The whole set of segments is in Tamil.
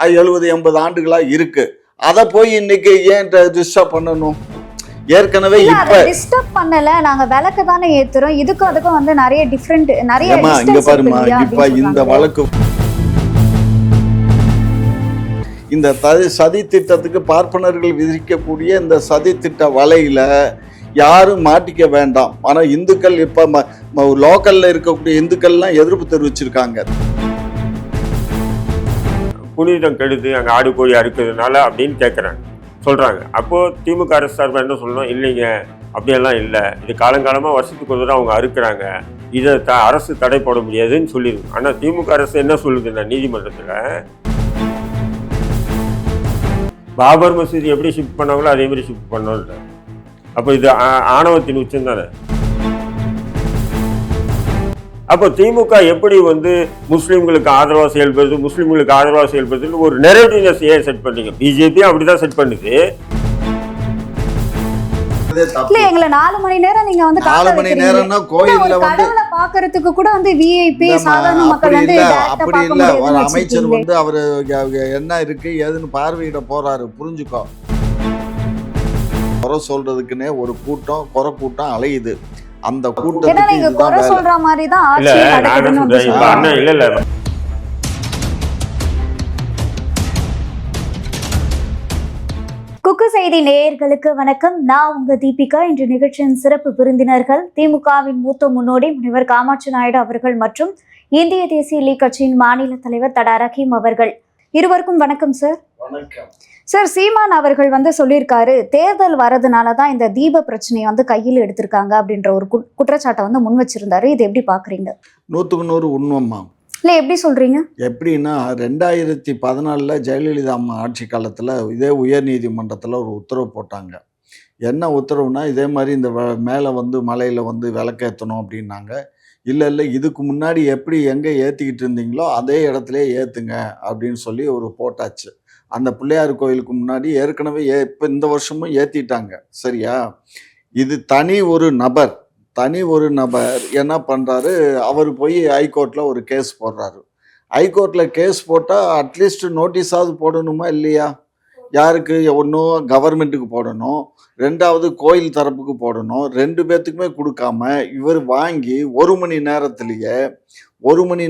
70-80 ஆண்டுகளா இருக்கு. அதை போய் இன்னைக்கு ஏன் டிஸ்டர்ப் பண்ணணும்? ஏற்கனவே இப்ப டிஸ்டர்ப் பண்ணல, நாங்க விளக்க தானே ஏத்துறோம். இதுக்கும் அதுக்கும் வந்து நிறைய டிஃபரெண்ட், நிறைய இங்க பாருமா, இப்ப இந்த வழக்கு, இந்த சதி திட்டத்துக்கு பார்ப்பனர்கள் விதிக்கக்கூடிய இந்த சதி திட்ட வலையில யாரும் மாட்டிக்க வேண்டாம். ஆனா இந்துக்கள் இப்ப லோக்கல்ல இருக்கக்கூடிய இந்துக்கள்லாம் எதிர்ப்பு தெரிவிச்சிருக்காங்க. புனிதம் கெடுது அங்கே ஆடு கோழி அறுக்கிறதுனால அப்படின்னு கேட்குறாங்க, சொல்கிறாங்க. அப்போது திமுக அரசு சார்பாக என்ன சொல்லணும்? இல்லைங்க, அப்படியெல்லாம் இல்லை, இது காலங்காலமாக வருஷத்துக்கு ஒரு தடவை அவங்க அறுக்கிறாங்க, இதை அரசு தடை போட முடியாதுன்னு சொல்லிடுங்க. ஆனால் திமுக அரசு என்ன சொல்லுதுன்னா, நீதிமன்றத்தில் பாபர் மசூதி எப்படி ஷிஃப்ட் பண்ணாங்களோ அதே மாதிரி ஷிஃப்ட் பண்ணோன்ற. அப்போ இது ஆணவத்தின் உச்சம் தானே. அப்போ திமுக எப்படி வந்து முஸ்லீம்களுக்கு ஆதரவாக செயல்படுதுன்னு ஒரு நெரேட்டிவ்னஸ் ஏன் செட் பண்ணீங்க? பிஜேபி அப்படிதான் செட் பண்ணுது. எங்களை 4 மணி நேரம் நீங்க வந்து 4 மணி நேரம்னா கோயில்ல வந்து கடவுளை பாக்குறதுக்கு கூட வந்து விஐபி சாதாரண மக்கள் வந்து அப்படி இல்ல. ஒரு அமைச்சர் வந்து அவரு என்ன இருக்கு ஏதுன்னு பார்வையிட போறாரு, புரிஞ்சுக்கோ. குறை சொல்றதுக்குன்னே ஒரு குறை கூட்டம் அலையுது. அந்த கூட்டத்துக்கு குறை சொல்ற மாதிரி தான் ஆட்சி நடக்குதுன்னு இல்ல. குக்கு செய்தி நேயர்களுக்கு வணக்கம். நான் உங்க தீபிகா. இன்று நிகழ்ச்சியின் சிறப்பு விருந்தினர்கள் திமுகவின் மூத்த முன்னோடி முனைவர் காமாட்சி நாயுடு அவர்கள் மற்றும் இந்திய தேசிய லீக் கட்சியின் மாநில தலைவர் தடா ரஹீம் அவர்கள். இருவருக்கும் வணக்கம் சார். வணக்கம் சார். சீமான் அவர்கள் வந்து சொல்லியிருக்காரு, தேர்தல் வரதுனாலதான் இந்த தீப பிரச்சனையை வந்து கையில் எடுத்திருக்காங்க அப்படின்ற ஒரு குற்றச்சாட்டை வந்து முன் வச்சிருந்தாரு. இது எப்படி பாக்குறீங்க? 100% உண்மைமா. இல்ல எப்படி சொல்றீங்க? எப்படின்னா 2014 ஜெயலலிதா அம்மா ஆட்சி காலத்தில் இதே உயர் நீதிமன்றத்தில் ஒரு உத்தரவு போட்டாங்க. என்ன உத்தரவுனா, இதே மாதிரி இந்த மேலே வந்து மலையில் வந்து விளக்கேற்றணும் அப்படின்னாங்க. இல்லை இதுக்கு முன்னாடி எப்படி எங்கே ஏற்றிக்கிட்டு இருந்தீங்களோ அதே இடத்துல ஏற்றுங்க அப்படின்னு சொல்லி ஒரு போட்டாச்சு. அந்த பிள்ளையார் கோயிலுக்கு முன்னாடி ஏற்கனவே இப்போ இந்த வருஷமும் ஏற்றிட்டாங்க. சரியா? இது தனி ஒரு நபர் என்ன பண்ணுறாரு, அவர் போய் ஹைகோர்ட்டில் ஒரு கேஸ் போடுறாரு. ஹைகோர்ட்டில் கேஸ் போட்டால் அட்லீஸ்ட் நோட்டீஸாவது போடணுமா இல்லையா? யாருக்கு? ஒன்றும் கவர்மெண்ட்டுக்கு போடணும், 2வது கோயில் தரப்புக்கு போடணும். 2 பேர்த்துக்குமே கொடுக்காம இவர் வாங்கி 1 மணி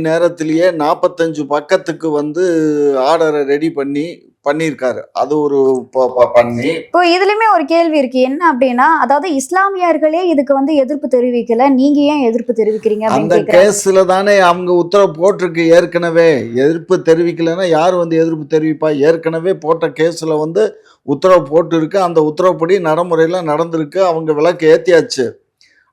நேரத்திலேயே 45 பக்கத்துக்கு வந்து ஆர்டரை ரெடி பண்ணியிருக்காரு. அது ஒரு பண்ணி. இப்போ இதுலயுமே ஒரு கேள்வி இருக்கு. என்ன அப்படின்னா, அதாவது இஸ்லாமியர்களே இதுக்கு வந்து எதிர்ப்பு தெரிவிக்கல, நீங்க ஏன் எதிர்ப்பு தெரிவிக்கிறீங்க? அந்த கேஸ்ல தானே அவங்க உத்தரவு போட்டிருக்கு. ஏற்கனவே எதிர்ப்பு தெரிவிக்கலன்னா யார் வந்து எதிர்ப்பு தெரிவிப்பா? ஏற்கனவே போட்ட கேஸ்ல வந்து உத்தரவு போட்டு இருக்கு. அந்த உத்தரவுப்படி நடைமுறையில நடந்திருக்கு. அவங்க விளக்கு ஏத்தியாச்சு.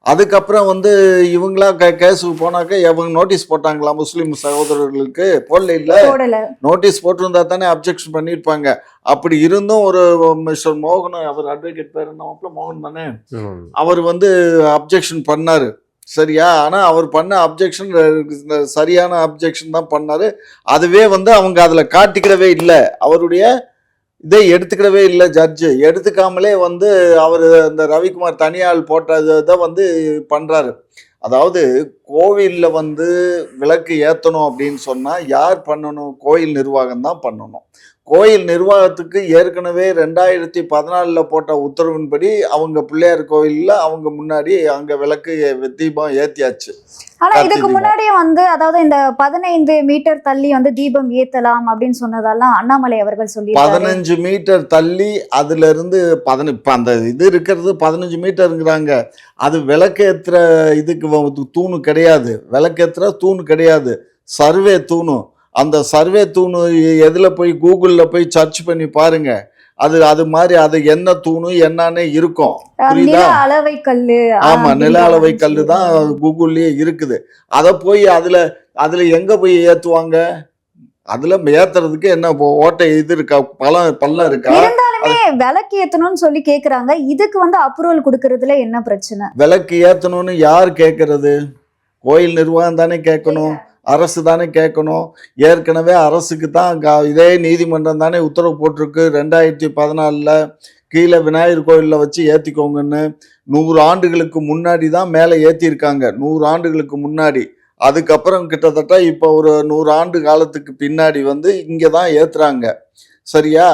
அதுக்கப்புறம் வந்து இவங்களா கேஸுக்கு போனாக்க இவங்க நோட்டீஸ் போட்டாங்களா முஸ்லீம் சகோதரர்களுக்கு? போடல. நோட்டீஸ் போட்டிருந்தா தானே அப்ஜெக்ஷன் பண்ணியிருப்பாங்க. அப்படி இருந்தும் ஒரு மிஸ்டர் மோகன், அவர் அட்வொகேட் பேர் என்ன, மோகன் தானே, அவர் வந்து அப்ஜெக்ஷன் பண்ணாரு. சரியா? ஆனால் அவர் பண்ண அப்ஜெக்ஷன் சரியான அப்ஜெக்ஷன் தான் பண்ணாரு. அதுவே வந்து அவங்க அதில் காட்டிக்கிடவே இல்லை, அவருடைய இதை எடுத்துக்கிடவே இல்லை. ஜட்ஜு எடுத்துக்காமலே வந்து அவர் அந்த ரவிக்குமார் தனியாள் போட்டதை வந்து பண்ணுறாரு. அதாவது கோவிலில் வந்து விளக்கு ஏற்றணும் அப்படின்னு சொன்னால் யார் பண்ணணும்? கோயில் நிர்வாகம் தான் பண்ணணும். கோயில் நிர்வாகத்துக்கு ஏற்கனவே 2014 போட்ட உத்தரவின்படி அவங்க பிள்ளையார் கோயிலில் அவங்க முன்னாடி அங்கே விளக்கு தீபம் ஏற்றியாச்சு. ஆனா இதுக்கு முன்னாடியே வந்து, அதாவது இந்த 15 மீட்டர் தள்ளி வந்து தீபம் ஏத்தலாம் அப்படின்னு சொன்னதெல்லாம் அண்ணாமலை அவர்கள் சொல்லி 15 மீட்டர் தள்ளி அதுல இருந்து அந்த இது இருக்கிறது 15 மீட்டருங்கிறாங்க. அது விளக்கேற்ற இதுக்கு தூணு கிடையாது, விளக்கேற்ற தூணு கிடையாது, சர்வே தூணு. அந்த சர்வே தூணு எதில் போய் கூகுளில் போய் சர்ச் பண்ணி பாருங்க. அது மாதிரி அது என்ன தூணு என்னன்னு இருக்கும். புரியுதா? அளவை கல்லு. ஆமா, நில அளவை கல்லு தான் கூகுள்லயே இருக்குது. அதை போய் அதுல எங்க போய் ஏத்துவாங்க? அதுல ஏத்துறதுக்கு என்ன ஓட்டை இது இருக்கா? பள்ளம் இருக்கா? இருந்தாலுமே விளக்கு ஏத்தணும்னு சொல்லி கேக்குறாங்க. இதுக்கு வந்து அப்ரூவல் கொடுக்கறதுல என்ன பிரச்சனை? விளக்கு ஏத்தணும்னு யார் கேட்கறது? கோயில் நிர்வாகம் தானே கேட்கணும், அரசு தானே கேட்கணும். ஏற்கனவே அரசுக்கு தான் இதே நீதிமன்றம் தானே உத்தரவு போட்டிருக்கு. 2014 கீழே விநாயகர் கோயிலில் வச்சு ஏற்றிக்கோங்கன்னு 100 ஆண்டுகளுக்கு முன்னாடி தான் மேலே ஏற்றிருக்காங்க. 100 ஆண்டுகளுக்கு முன்னாடி அதுக்கப்புறம் கிட்டத்தட்ட இப்போ ஒரு 100 ஆண்டு காலத்துக்கு பின்னாடி வந்து இங்கே தான் ஏற்றுறாங்க. சரியா?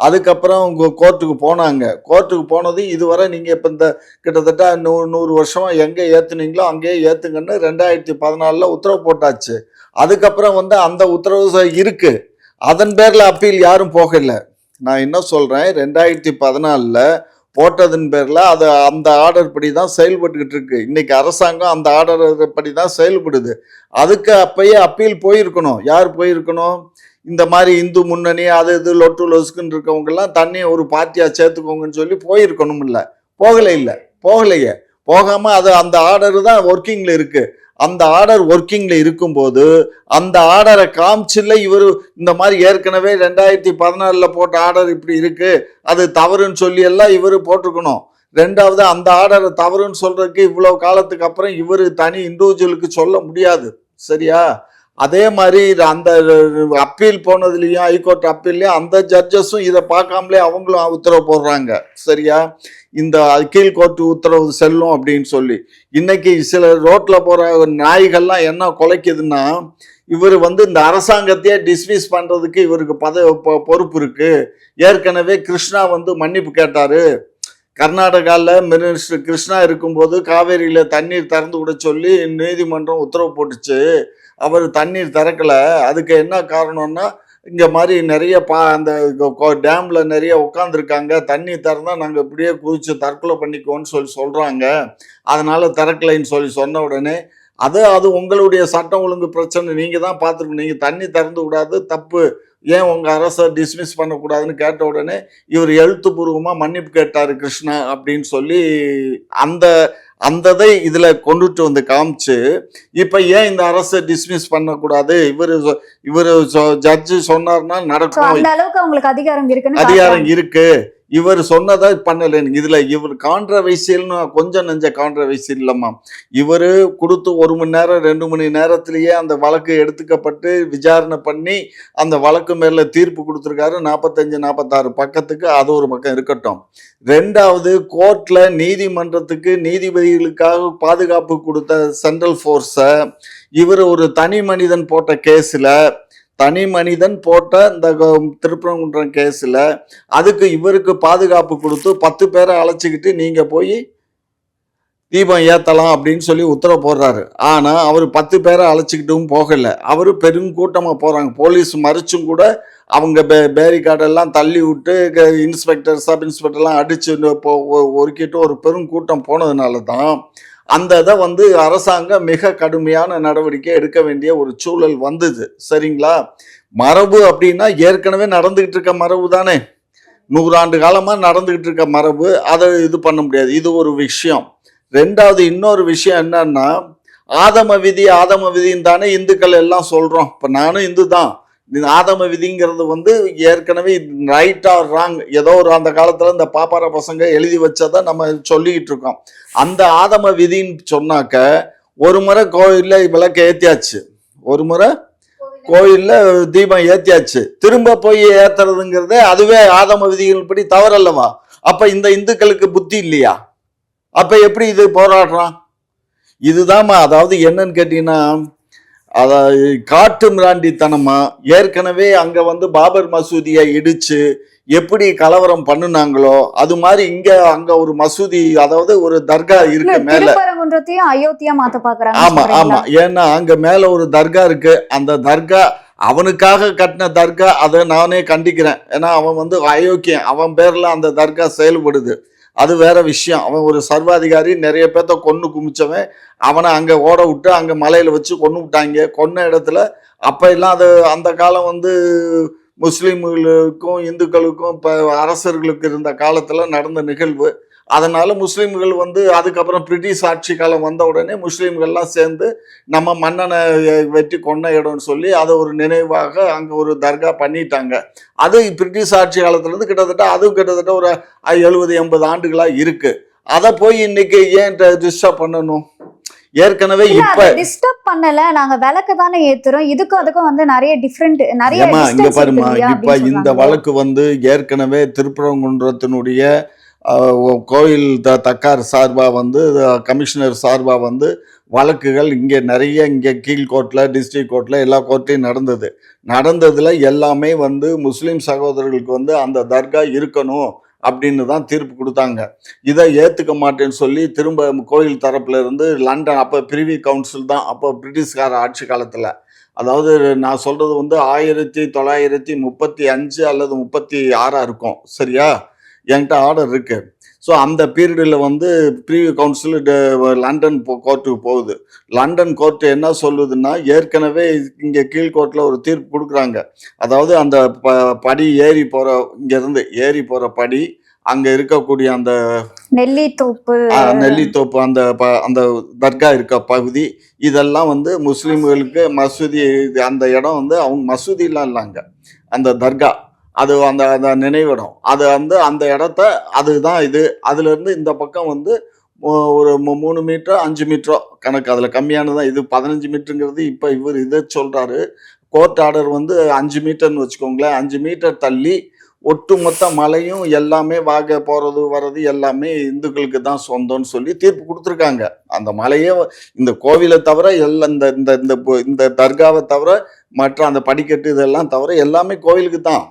அதுக்கப்புறம் உங்க கோர்ட்டுக்கு போனாங்க. கோர்ட்டுக்கு போனது இதுவரை நீங்கள் இப்போ இந்த கிட்டத்தட்ட 100 வருஷமா எங்கே ஏற்றுனீங்களோ அங்கேயே ஏற்றுங்கன்னு 2014 உத்தரவு போட்டாச்சு. அதுக்கப்புறம் வந்து அந்த உத்தரவு இருக்கு. அதன் பேரில் அப்பீல் யாரும் போகல. நான் என்ன சொல்கிறேன், 2014 போட்டதன் பேரில் அது அந்த ஆர்டர் படி தான் செயல்பட்டுக்கிட்டு இருக்கு. இன்னைக்கு அரசாங்கம் அந்த ஆர்டர் படி தான் செயல்படுது. அதுக்கு அப்பயே அப்பீல் போயிருக்கணும். யார் போயிருக்கணும்? இந்த மாதிரி இந்து முன்னணி அது இது லொட்டு லொசுக்குன்னு இருக்கவங்கெல்லாம் தண்ணி ஒரு பார்ட்டியாக சேர்த்துக்கோங்கன்னு சொல்லி போயிருக்கணும். இல்லை, போகலையே. போகாமல் அது அந்த ஆர்டர் தான் ஒர்க்கிங்கில் இருக்கு. அந்த ஆர்டர் ஒர்க்கிங்ல இருக்கும்போது அந்த ஆர்டரை காமிச்சில்ல இவர் இந்த மாதிரி ஏற்கனவே 2014 போட்ட ஆர்டர் இப்படி இருக்கு, அது தவறுன்னு சொல்லி எல்லாம் இவர் போட்டிருக்கணும். ரெண்டாவது, அந்த ஆர்டரை தவறுன்னு சொல்றதுக்கு இவ்வளவு காலத்துக்கு அப்புறம் இவர் தனி இண்டிவிஜுவலுக்கு சொல்ல முடியாது. சரியா? அதே மாதிரி அந்த அப்பீல் போனதுலயும் ஹைகோர்ட் அப்பீல்லையும் அந்த ஜட்ஜஸும் இதை பார்க்காமலே அவங்களும் உத்தரவு போடுறாங்க. சரியா? இந்த கீழ் கோர்ட்டு உத்தரவு செல்லும் அப்படின்னு சொல்லி இன்னைக்கு சில ரோட்ல போற நாய்கள்லாம் என்ன குலைக்குதுன்னா, இவர் வந்து இந்த அரசாங்கத்தையே டிஸ்மிஸ் பண்றதுக்கு இவருக்கு பொறுப்பு இருக்கு. ஏற்கனவே கிருஷ்ணா வந்து மன்னிப்பு கேட்டாரு. கர்நாடகாவில் மினிஸ்டர் கிருஷ்ணா இருக்கும்போது காவேரியில தண்ணீர் திறந்து விட சொல்லி நீதிமன்றம் உத்தரவு போட்டுச்சு. அவர் தண்ணீர் திறக்கல. அதுக்கு என்ன காரணம்னா, இங்கே மாதிரி நிறைய அந்த டேம்ல நிறைய உட்காந்துருக்காங்க, தண்ணி திறந்தா நாங்கள் இப்படியே குதிச்சு தற்கொலை பண்ணிக்குவோன்னு சொல்கிறாங்க, அதனால திறக்கலைன்னு சொன்ன உடனே அது உங்களுடைய சட்டம் ஒழுங்கு பிரச்சனை, நீங்கள் தான் பார்த்துருக்கணும். நீங்கள் தண்ணி திறந்து விடாது, தப்பு, ஏன் உங்கள் அரசை டிஸ்மிஸ் பண்ணக்கூடாதுன்னு கேட்ட உடனே இவர் எழுத்துப்பூர்வமாக மன்னிப்பு கேட்டார் கிருஷ்ணா அப்படின்னு சொல்லி அந்ததை இதில் கொண்டுட்டு வந்து காமிச்சு, இப்போ ஏன் இந்த அரசை டிஸ்மிஸ் பண்ணக்கூடாது, இவர் ஜட்ஜு சொன்னார்னா நடக்கும், அந்த அளவுக்கு அவங்களுக்கு அதிகாரம் இருக்கு, இவர் சொன்னதை பண்ணலைன்னு. இதுல இவர் கான்ட்ரவர்சியல்னு கொஞ்சம் நெஞ்ச கான்ட்ரவர்சி இல்லம்மா. இவர் கொடுத்து 1 மணி நேரம் 2 மணி நேரத்திலேயே அந்த வழக்கு எடுத்துக்கப்பட்டு விசாரணை பண்ணி அந்த வழக்கு மேல தீர்ப்பு கொடுத்துருக்காரு. 45-46 பக்கத்துக்கு. அது ஒரு பக்கம் இருக்கட்டும். ரெண்டாவது, கோர்ட்ல நீதிமன்றத்துக்கு நீதிபதிகளுக்காக பாதுகாப்பு கொடுத்த சென்ட்ரல் ஃபோர்ஸை இவர் ஒரு தனி மனிதன் போட்ட கேஸில் இந்த திருப்பரங்குன்றம் கேஸில் அதுக்கு இவருக்கு பாதுகாப்பு கொடுத்து 10 பேரை அழைச்சிக்கிட்டு நீங்க போய் தீபம் ஏத்தலாம் அப்படின்னு சொல்லி உத்தரவு போடுறாரு. ஆனா அவர் 10 பேரை அழைச்சிக்கிட்டும் போகல. அவரு பெருங்கூட்டமா போறாங்க. போலீஸ் மறிச்சும் கூட அவங்க பேரிகார்டெல்லாம் தள்ளி விட்டு இன்ஸ்பெக்டர் சப் இன்ஸ்பெக்டர்லாம் அடிச்சு ஒருக்கிட்டு ஒரு பெருங்கூட்டம் போனதுனால தான் அந்த இதை வந்து அரசாங்கம் மிக கடுமையான நடவடிக்கை எடுக்க வேண்டிய ஒரு சூழல் வந்தது. சரிங்களா? மரபு அப்படின்னா ஏற்கனவே நடந்துகிட்டு இருக்க மரபு தானே, 100 ஆண்டு காலமா நடந்துகிட்டு இருக்க மரபு, அதை இது பண்ண முடியாது. இது ஒரு விஷயம். ரெண்டாவது, இன்னொரு விஷயம் என்னன்னா, ஆதம விதின்னு தானே இந்துக்கள் எல்லாம் சொல்றோம். இப்ப நானும் இந்து தான். ஆதம விதிங்கிறது வந்து ஏற்கனவே ரைட் ஆர் ராங், ஏதோ ஒரு அந்த காலத்துல இந்த பாப்பார பசங்க எழுதி வச்சதை நம்ம சொல்லிக்கிட்டு இருக்கோம். அந்த ஆதம விதின்னு சொன்னாக்க, ஒரு முறை கோயில்ல விளக்க ஏத்தியாச்சு, ஒரு முறை கோயில்ல தீபம் ஏத்தியாச்சு, திரும்ப போய் ஏத்துறதுங்கிறதே அதுவே ஆதம விதிகள் படி தவறல்லவா? அப்ப இந்த இந்துக்களுக்கு புத்தி இல்லையா? அப்ப எப்படி இது போராடுறான்? இதுதாம்மா. அதாவது என்னன்னு கேட்டீங்கன்னா, அதாவது காட்டு மிராண்டித்தனமா ஏற்கனவே அங்க வந்து பாபர் மசூதியை இடிச்சு எப்படி கலவரம் பண்ணுனாங்களோ அது மாதிரி அங்க ஒரு மசூதி, அதாவது ஒரு தர்கா இருக்கு மேல, அயோத்தியா மாத்த பாக்குறாங்க. ஆமா. ஏன்னா அங்க மேல ஒரு தர்கா இருக்கு. அந்த தர்கா அவனுக்காக கட்டின தர்கா, அதை நானே கண்டிக்கிறேன். ஏன்னா அவன் வந்து அயோக்கியன், அவன் பேர்ல அந்த தர்கா செயல்படுது, அது வேற விஷயம். அவன் ஒரு சர்வாதிகாரி, நிறைய பேர்த்த கொன்னு குமிச்சவன். அவனை அங்க ஓட விட்டு அங்க மலையில வச்சு கொன்னு விட்டாங்க. கொன்ன இடத்துல அப்ப எல்லாம் அது அந்த காலம் வந்து முஸ்லீம்களுக்கும் இந்துக்களுக்கும் இப்ப அரசர்களுக்கு இருந்த காலத்துல நடந்த நிகழ்வு. அதனால முஸ்லீம்கள் வந்து அதுக்கப்புறம் பிரிட்டிஷ் ஆட்சி காலம் வந்த உடனே முஸ்லீம்கள்லாம் சேர்ந்து நம்ம மன்னனை வெட்டி கொன்ன இடம்னு சொல்லி அதை ஒரு நினைவாக அங்கே ஒரு தர்கா பண்ணிட்டாங்க. அது பிரிட்டிஷ் ஆட்சி காலத்துலேருந்து கிட்டத்தட்ட ஒரு 70-80 ஆண்டுகளாக இருக்கு. அதை போய் இன்னைக்கு ஏன் டிஸ்டர்ப் பண்ணணும்? ஏற்கனவே இப்ப டிஸ்டர்ப் பண்ணல, நாங்க விளக்கு தானே ஏத்துறோம். இதுக்கும் அதுக்கும் வந்து நிறைய டிஃபரெண்ட் இங்க பாருமா. இப்ப இந்த வழக்கு வந்து ஏற்கனவே திருப்பரங்குன்றத்தினுடைய கோயில் தக்கார் சார்பாக வந்து கமிஷனர் சார்பாக வந்து வழக்குகள் இங்கே நிறைய இங்கே கீழ்கோர்ட்டில் டிஸ்ட்ரிக்ட் கோர்ட்டில் எல்லா கோர்ட்லையும் நடந்ததில் எல்லாமே வந்து முஸ்லீம் சகோதரர்களுக்கு வந்து அந்த தர்கா இருக்கணும் அப்படின்னு தான் தீர்ப்பு கொடுத்தாங்க. இதை ஏற்றுக்க மாட்டேன்னு சொல்லி திரும்ப கோயில் தரப்புல இருந்து லண்டன், அப்போ பிரிவி கவுன்சில் தான், அப்போ பிரிட்டிஷ்கார ஆட்சி காலத்தில், அதாவது நான் சொல்கிறது வந்து 1935 அல்லது 36 இருக்கும், சரியா? என்கிட்ட ஆர்டர் இருக்குது. ஸோ அந்த பீரியடில் வந்து ப்ரீவியூ கவுன்சில் லண்டன் கோர்ட்டுக்கு போகுது. லண்டன் கோர்ட்டு என்ன சொல்லுதுன்னா, ஏற்கனவே இங்கே கீழ்கோர்ட்டில் ஒரு தீர்ப்பு கொடுக்குறாங்க. அதாவது அந்த படி ஏறி போகிற, இங்கேருந்து ஏறி போகிற படி, அங்கே இருக்கக்கூடிய அந்த நெல்லித்தோப்பு அந்த அந்த தர்கா இருக்க பகுதி, இதெல்லாம் வந்து முஸ்லீம்களுக்கு மசூதி, அந்த இடம் வந்து அவங்க மசூதிலாம் இல்லைங்க, அந்த தர்கா, அது அந்த அந்த நினைவிடம், அது வந்து அந்த இடத்த அதுதான் இது. அதுலேருந்து இந்த பக்கம் வந்து ஒரு 3 மீட்டரோ 5 மீட்டரோ கணக்கு, அதில் கம்மியானதான். இது 15 மீட்டருங்கிறது இப்போ இவர் இதை சொல்கிறாரு. கோர்ட் ஆர்டர் வந்து 5 மீட்டர்னு வச்சுக்கோங்களேன். 5 மீட்டர் தள்ளி ஒட்டுமொத்த மலையும் எல்லாமே வாக போகிறது வர்றது எல்லாமே இந்துக்களுக்கு தான் சொந்தம்னு சொல்லி தீர்ப்பு கொடுத்துருக்காங்க. அந்த மலையே, இந்த கோவிலை தவிர எல்லாம், இந்த தர்காவை தவிர மற்ற அந்த படிக்கட்டு இதெல்லாம் தவிர எல்லாமே கோவிலுக்கு தான்,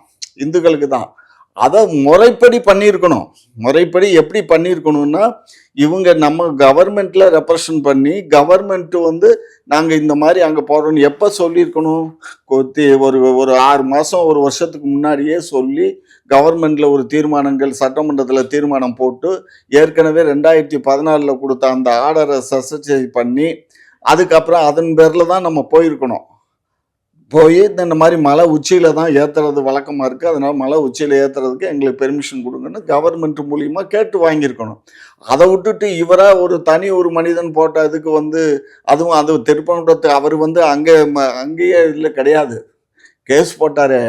இந்துக்களுக்கு தான். அதை முறைப்படி பண்ணியிருக்கணும். முறைப்படி எப்படி பண்ணியிருக்கணும்னா, இவங்க நம்ம கவர்மெண்ட்ல ரெப்ரசன்ட் பண்ணி, கவர்மெண்ட் வந்து நாங்கள் இந்த மாதிரி அங்கே போகிறோன்னு எப்போ சொல்லியிருக்கணும்? ஒரு 6 மாதம் 1 வருஷத்துக்கு முன்னாடியே சொல்லி கவர்மெண்ட்ல ஒரு தீர்மானங்கள், சட்டமன்றத்தில் தீர்மானம் போட்டு, ஏற்கனவே 2014 கொடுத்த அந்த ஆர்டரை சஸ்டை பண்ணி, அதுக்கப்புறம் அதன் பேரில் தான் நம்ம போயிருக்கணும். போய் இந்த மாதிரி மலை உச்சியில் தான் ஏற்றுறது வழக்கமாக இருக்குது, அதனால் மலை உச்சியில் ஏற்றுறதுக்கு எங்களுக்கு பெர்மிஷன் கொடுங்கன்னு கவர்மெண்ட் மூலிமா கேட்டு வாங்கியிருக்கணும். அதை விட்டுட்டு இவராக ஒரு மனிதன் போட்ட இதுக்கு வந்து, அதுவும் அது திருப்பணத்தை அவர் வந்து அங்கேயே இல்லை, கிடையாது. கேஸ் போட்டாரே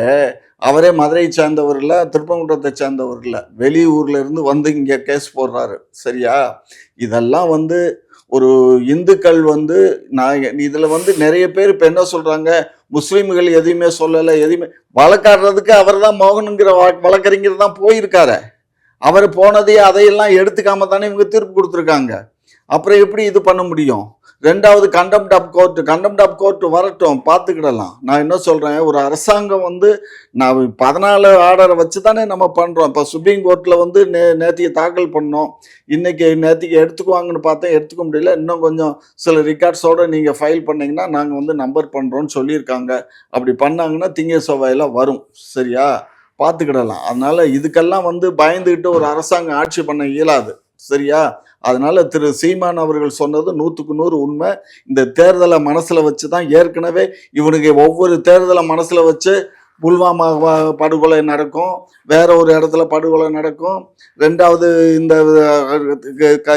அவரே மதுரையை சேர்ந்தவர் இல்லை, திருப்பங்குன்றத்தை சேர்ந்தவர் இல்லை, வெளியூர்ல இருந்து வந்து இங்கே கேஸ் போடுறாரு, சரியா? இதெல்லாம் வந்து ஒரு இந்துக்கள் வந்து, நான் இதில் வந்து நிறைய பேர் இப்போ என்ன சொல்கிறாங்க, முஸ்லீம்கள் எதையுமே சொல்லலை, எதையுமே வழக்காடுறதுக்கு அவர் தான் மோகனுங்கிற வழக்கறிஞர் தான் போயிருக்காரு. அவர் போனதையே அதையெல்லாம் எடுத்துக்காம தானே இவங்க தீர்ப்பு கொடுத்துருக்காங்க. அப்புறம் எப்படி இது பண்ண முடியும்? ரெண்டாவது கண்டெம்ட் ஆஃப் கோர்ட் வரட்டும், பார்த்துக்கிடலாம். நான் என்ன சொல்கிறேன், ஒரு அரசாங்கம் வந்து நான் 14 ஆர்டரை வச்சு தானே நம்ம பண்ணுறோம். இப்போ சுப்ரீம் கோர்ட்டில் வந்து நேற்றுக்கு தாக்கல் பண்ணோம். நேற்றுக்கு எடுத்துக்குவாங்கன்னு பார்த்தேன், எடுத்துக்க முடியல. இன்னும் கொஞ்சம் சில ரெக்கார்ட்ஸோடு நீங்கள் ஃபைல் பண்ணிங்கன்னா நாங்கள் வந்து நம்பர் பண்ணுறோன்னு சொல்லியிருக்காங்க. அப்படி பண்ணாங்கன்னா திங்க செவ்வாயில் வரும், சரியா? பார்த்துக்கிடலாம். அதனால் இதுக்கெல்லாம் வந்து பயந்துக்கிட்டு ஒரு அரசாங்கம் ஆட்சி பண்ண இயலாது, சரியா? அதனால திரு சீமான் அவர்கள் சொன்னது 100க்கு 100 உண்மை. இந்த தேர்தலை மனசுல வச்சு தான் ஏற்கனவே இவனுக்கு ஒவ்வொரு தேர்தலை மனசுல வச்சு புல்வாமா படுகொலை நடக்கும், வேற ஒரு இடத்துல படுகொலை நடக்கும். ரெண்டாவது இந்த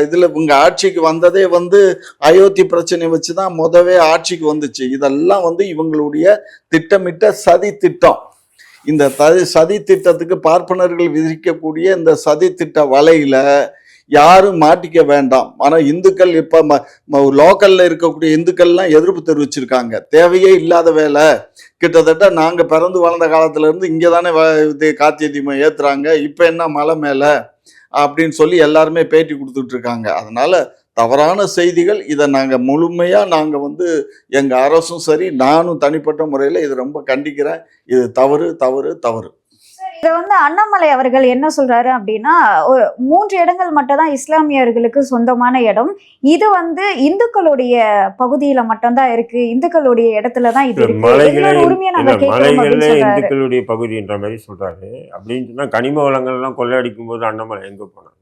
இதுல இவங்க ஆட்சிக்கு வந்ததே வந்து அயோத்தி பிரச்சனை வச்சு தான் முதவே ஆட்சிக்கு வந்துச்சு. இதெல்லாம் வந்து இவங்களுடைய திட்டமிட்ட சதி திட்டம். இந்த சதி திட்டத்துக்கு பார்ப்பனர்கள் விதிக்கக்கூடிய இந்த சதி திட்ட வலையில யாரும் மாட்டிக்க வேண்டாம். ஆனால் இந்துக்கள் இப்போ லோக்கல்ல இருக்கக்கூடிய இந்துக்கள்லாம் எதிர்ப்பு தெரிவிச்சிருக்காங்க. தேவையே இல்லாத வேலை. கிட்டத்தட்ட நாங்கள் பிறந்து வளர்ந்த காலத்துல இருந்து இங்கே தானே கார்த்திகை தீபம் ஏத்துறாங்க, இப்போ என்ன மலை மேலே அப்படின்னு சொல்லி எல்லாருமே பேட்டி கொடுத்துட்டு இருக்காங்க. அதனால தவறான செய்திகள். இதை நாங்கள் முழுமையாக நாங்கள் வந்து எங்கள் அரசும் சரி, நானும் தனிப்பட்ட முறையில் இது ரொம்ப கண்டிக்கிறேன். இது தவறு தவறு தவறு. இதை வந்து அண்ணாமலை அவர்கள் என்ன சொல்றாரு அப்படின்னா, 3 இடங்கள் மட்டும் தான் இஸ்லாமியர்களுக்கு சொந்தமான இடம், இது வந்து இந்துக்களுடைய பகுதியில மட்டும்தான் இருக்கு, இந்துக்களுடைய இடத்துல தான் இது இருக்கு, உரிமையை நாங்க கேட்கிறோம் இந்துக்களுடைய பகுதின்ற மாதிரி சொல்றாரு. அப்படின்னு சொன்னா கனிம வளங்கள் எல்லாம் கொள்ளையடிக்கும் போது அண்ணாமலை எங்க போனாங்க?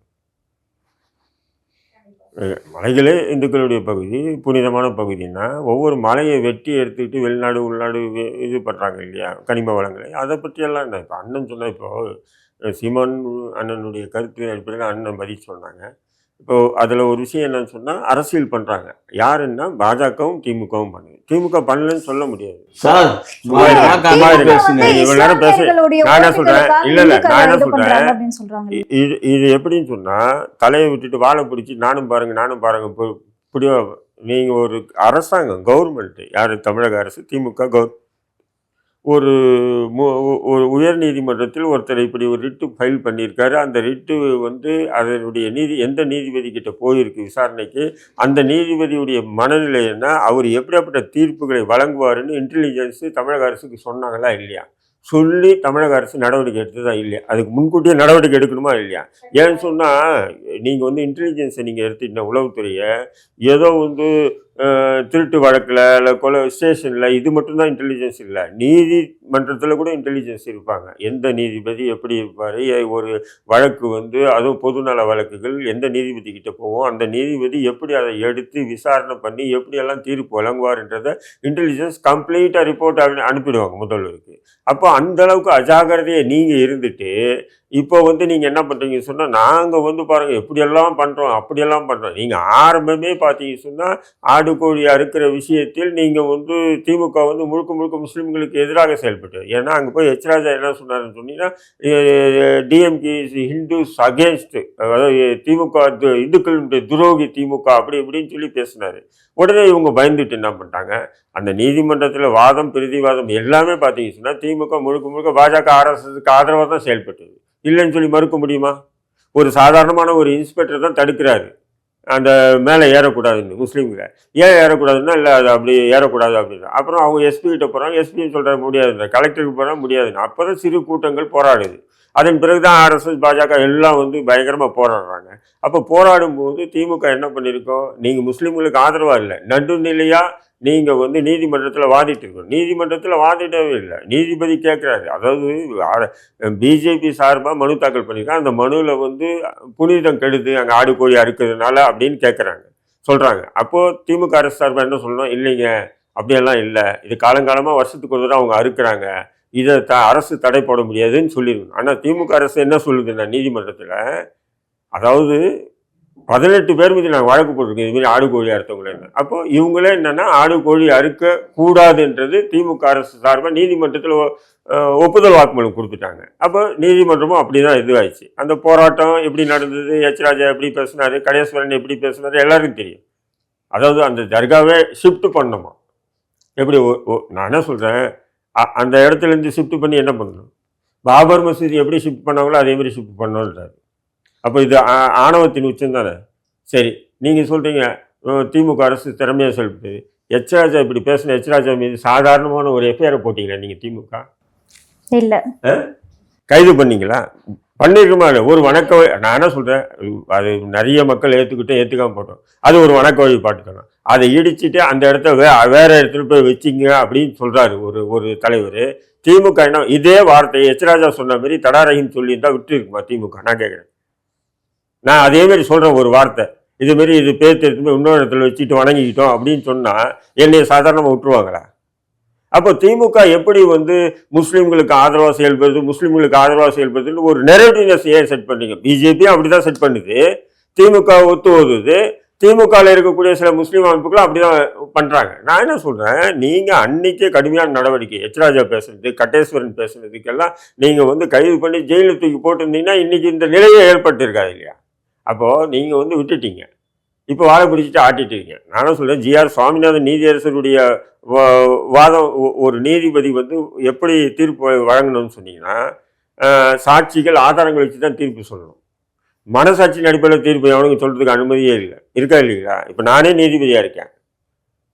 மலைகளே இந்துக்களுடைய பகுதி, புனிதமான பகுதின்னா ஒவ்வொரு மலையை வெட்டி எடுத்துக்கிட்டு வெளிநாடு உள்நாடு இது பண்ணுறாங்க இல்லையா, கனிம வளங்களை. அதை பற்றியெல்லாம் என்ன, இப்போ அண்ணன் சொன்னால், இப்போது சீமான் அண்ணனுடைய கருத்து அடிப்படையில் அண்ணன் பதில் சொன்னாங்க. இப்போது அதில் ஒரு விஷயம் என்னன்னு சொன்னால், அரசியல் பண்ணுறாங்க. யாருன்னா பாஜகவும் திமுகவும் பண்ணுது. திமுக பண்ணலன்னு சொல்ல முடியாது. இவ்வளோ நேரம் பேச நான் என்ன சொல்கிறேன், இல்லை நான் என்ன சொல்கிறேன், இது எப்படின்னு சொன்னால், தலையை விட்டுட்டு வாழை பிடிச்சி நானும் பாருங்க இப்படியோ. நீங்கள் ஒரு அரசாங்கம், கவர்மெண்ட்டு, யார்? தமிழக அரசு, திமுக ஒரு ஒரு உயர் நீதிமன்றத்தில் ஒருத்தர் இப்படி ஒரு ரிட்டு ஃபைல் பண்ணியிருக்காரு. அந்த ரிட்டு வந்து அதனுடைய எந்த நீதிபதி கிட்ட போயிருக்கு விசாரணைக்கு, அந்த நீதிபதியுடைய மனநிலை என்ன, அவர் எப்படியாப்பட்ட தீர்ப்புகளை வழங்குவாருன்னு இன்டெலிஜென்ஸ் தமிழக அரசுக்கு சொன்னாங்களா இல்லையா? சொல்லி தமிழக அரசு நடவடிக்கை எடுத்ததா இல்லையா? அதுக்கு முன்கூட்டியே நடவடிக்கை எடுக்கணுமா இல்லையா? ஏன்னு சொன்னால் நீங்கள் வந்து இன்டெலிஜென்ஸை நீங்கள் எடுத்துக்கிட்ட உளவுத்துறையை ஏதோ வந்து திருட்டு வழக்கில் இல்லை கொலை ஸ்டேஷனில் இது மட்டும்தான் இன்டெலிஜென்ஸ் இல்லை, நீதிமன்றத்தில் கூட இன்டெலிஜென்ஸ் இருப்பாங்க. எந்த நீதிபதி எப்படி இருப்பார், ஒரு வழக்கு வந்து அதுவும் பொதுநல வழக்குகள் எந்த நீதிபதி கிட்ட போவோம், அந்த நீதிபதி எப்படி அதை எடுத்து விசாரணை பண்ணி எப்படியெல்லாம் தீர்ப்பு வழங்குவார்ன்றதை இன்டெலிஜென்ஸ் கம்ப்ளீட்டாக ரிப்போர்ட் அனுப்பிடுவாங்க முதல்வருக்கு. அப்போ அந்தளவுக்கு அஜாக்கிரதையை நீங்கள் இருந்துட்டு இப்போ வந்து நீங்கள் என்ன பண்ணுறீங்கன்னு சொன்னால், நாங்கள் வந்து பாருங்கள் எப்படியெல்லாம் பண்ணுறோம் அப்படியெல்லாம் பண்ணுறோம். நீங்கள் ஆரம்பமே பார்த்தீங்க சொன்னால் ஆடு கோழி அறுக்கிற விஷயத்தில் நீங்கள் வந்து திமுக வந்து முழுக்க முழுக்க முஸ்லீம்களுக்கு எதிராக செயல்பட்டு, ஏன்னா அங்கே போய் எச் ராஜா என்ன சொன்னார்ன்னு சொன்னீங்கன்னா, டிஎம்கே ஹிந்துஸ் அகேன்ஸ்ட், அதாவது திமுக இந்துக்களுடைய துரோகி திமுக அப்படி இப்படின்னு சொல்லி பேசினார். உடனே இவங்க பயந்துட்டு என்ன பண்ணிட்டாங்க, அந்த நீதிமன்றத்தில் வாதம் பிரதிவாதம் எல்லாமே பார்த்தீங்க சொன்னால் திமுக முழுக்க முழுக்க பாஜக ஆர்எஸ்எஸ்க்கு ஆதரவாக தான் செயல்பட்டது. இல்லைன்னு சொல்லி மறுக்க முடியுமா? ஒரு சாதாரணமான ஒரு இன்ஸ்பெக்டர் தான் தடுக்கிறாரு அந்த மேலே ஏறக்கூடாதுன்னு முஸ்லீம்களை. ஏன் ஏறக்கூடாதுன்னா, இல்லை அது அப்படி ஏறக்கூடாது அப்படின்னா. அப்புறம் அவங்க எஸ்பி கிட்ட போகிறாங்க, எஸ்பின்னு சொல்கிற முடியாதுங்க, கலெக்டருக்கு போனால் முடியாதுன்னு. அப்போ தான் சிறு கூட்டங்கள் போராடுது. அதன் பிறகு தான் ஆர்எஸ்எஸ் பாஜக எல்லாம் வந்து பயங்கரமாக போராடுறாங்க. அப்போ போராடும்போது திமுக என்ன பண்ணியிருக்கோம், நீங்கள் முஸ்லீம்களுக்கு ஆதரவாக இல்லை, நடுநிலையாக நீங்கள் வந்து நீதிமன்றத்தில் வாதிட்டு இருக்கணும். நீதிமன்றத்தில் வாதிடவே இல்லை, நீதிபதி கேட்குறாரு. அதாவது பிஜேபி சார்பாக மனு தாக்கல் பண்ணியிருக்காங்க. அந்த மனுவில் வந்து புனிதம் கெடுது அங்கே ஆடு கோழி அறுக்கிறதுனால அப்படின்னு கேட்குறாங்க, சொல்கிறாங்க. அப்போது திமுக அரசு சார்பாக என்ன சொல்லணும், இல்லைங்க அப்படியெல்லாம் இல்லை, இது காலங்காலமாக வருஷத்துக்கு ஒரு தடவை அவங்க அறுக்கிறாங்க, இதை அரசு தடை போட முடியாதுன்னு சொல்லியிருக்கணும். ஆனால் திமுக அரசு என்ன சொல்லுதுன்னா நீதிமன்றத்தில், அதாவது 18 பேர் மீது நாங்கள் வழக்கு போட்டிருக்கோம் இதுமாரி ஆடு கோழி அறுத்தவங்களே. அப்போ இவங்களே என்னென்னா ஆடு கோழி அறுக்க கூடாதுன்றது திமுக அரசு சார்பாக நீதிமன்றத்தில் ஒப்புதல் வாக்குமூலம் கொடுத்துட்டாங்க. அப்போ நீதிமன்றமும் அப்படி தான் இதுவாகிடுச்சு. அந்த போராட்டம் எப்படி நடந்தது, எச் ராஜா எப்படி பேசினார், கணேஸ்வரன் எப்படி பேசினார் எல்லாருக்கும் தெரியும். அதாவது அந்த தர்காவே ஷிஃப்ட் பண்ணணுமா, எப்படி நான் என்ன சொல்கிறேன், அந்த இடத்துலேருந்து ஷிஃப்ட் பண்ணி என்ன பண்ணணும், பாபர் மசூதி எப்படி ஷிஃப்ட் பண்ணாங்களோ அதேமாதிரி ஷிஃப்ட் பண்ணணுன்றாரு. அப்போ இது ஆணவத்தின் உச்சம் தானே. சரி, நீங்கள் சொல்கிறீங்க திமுக அரசு திறமையாக செயல்படுது, எச் ராஜா இப்படி பேசின எச் ராஜா மீது சாதாரணமான ஒரு எஃப்ஐஆரை போட்டிங்களா நீங்கள் திமுக? இல்லை. கைது பண்ணீங்களா? பண்ணியிருக்கோமா இல்லை? ஒரு வணக்க நான் என்ன சொல்கிறேன், அது நிறைய மக்கள் ஏற்றுக்காமல் போட்டோம், அது ஒரு வணக்க வழிபாட்டுக்கணும். அதை இடிச்சுட்டு அந்த இடத்த வேற இடத்துல போய் வச்சிங்க அப்படின்னு சொல்கிறாரு ஒரு தலைவர். திமுக என்ன இதே வார்த்தையை எச் ராஜா சொன்ன மாதிரி தடாரகின்னு சொல்லியிருந்தால் விட்டு இருக்குமா திமுக? நான் கேட்குறேன். நான் அதேமாரி சொல்கிறேன் ஒரு வார்த்தை, இதுமாரி இது பேர்த்து எடுத்துமே இன்னொரு இடத்துல வச்சுட்டு வணங்கிக்கிட்டோம் அப்படின்னு சொன்னால் என்னைய சாதாரணமாக விட்டுருவாங்களா? அப்போ திமுக எப்படி வந்து முஸ்லீம்களுக்கு ஆதரவாக செயல்படுதுன்னு ஒரு நெரேட்டிவ்னஸ் ஏன் செட் பண்ணீங்க? பிஜேபியும் அப்படி தான் செட் பண்ணுது, திமுக ஒத்து ஓதுது, திமுகவில் இருக்கக்கூடிய சில முஸ்லீம் அமைப்புகளும் அப்படி தான் பண்ணுறாங்க. நான் என்ன சொல்கிறேன், நீங்கள் அன்றைக்கே கடுமையான நடவடிக்கை, எச் ராஜா பேசுனது, கட்டேஸ்வரன் பேசுனதுக்கெல்லாம் நீங்கள் வந்து கைது பண்ணி ஜெயிலில் தூக்கி போட்டிருந்தீங்கன்னா இன்றைக்கி இந்த நிலையே ஏற்பட்டிருக்காது இல்லையா? அப்போது நீங்கள் வந்து விட்டுட்டீங்க, இப்போ வாழை பிடிச்சிட்டு ஆட்டிட்டீங்க. நானும் சொல்கிறேன், ஜிஆர் சுவாமிநாதன் நீதியரசருடைய வாதம், ஒரு நீதிபதி வந்து எப்படி தீர்ப்பு வழங்கணும்னு சொன்னீங்கன்னா, சாட்சிகள் ஆதாரங்கள் வச்சு தான் தீர்ப்பு சொல்லணும். மனசாட்சியின் அடிப்படையில் தீர்ப்பு எவனுக்கு சொல்கிறதுக்கு அனுமதியே இருக்கா இல்லைங்களா? இப்போ நானே நீதிபதியாக இருக்கேன்,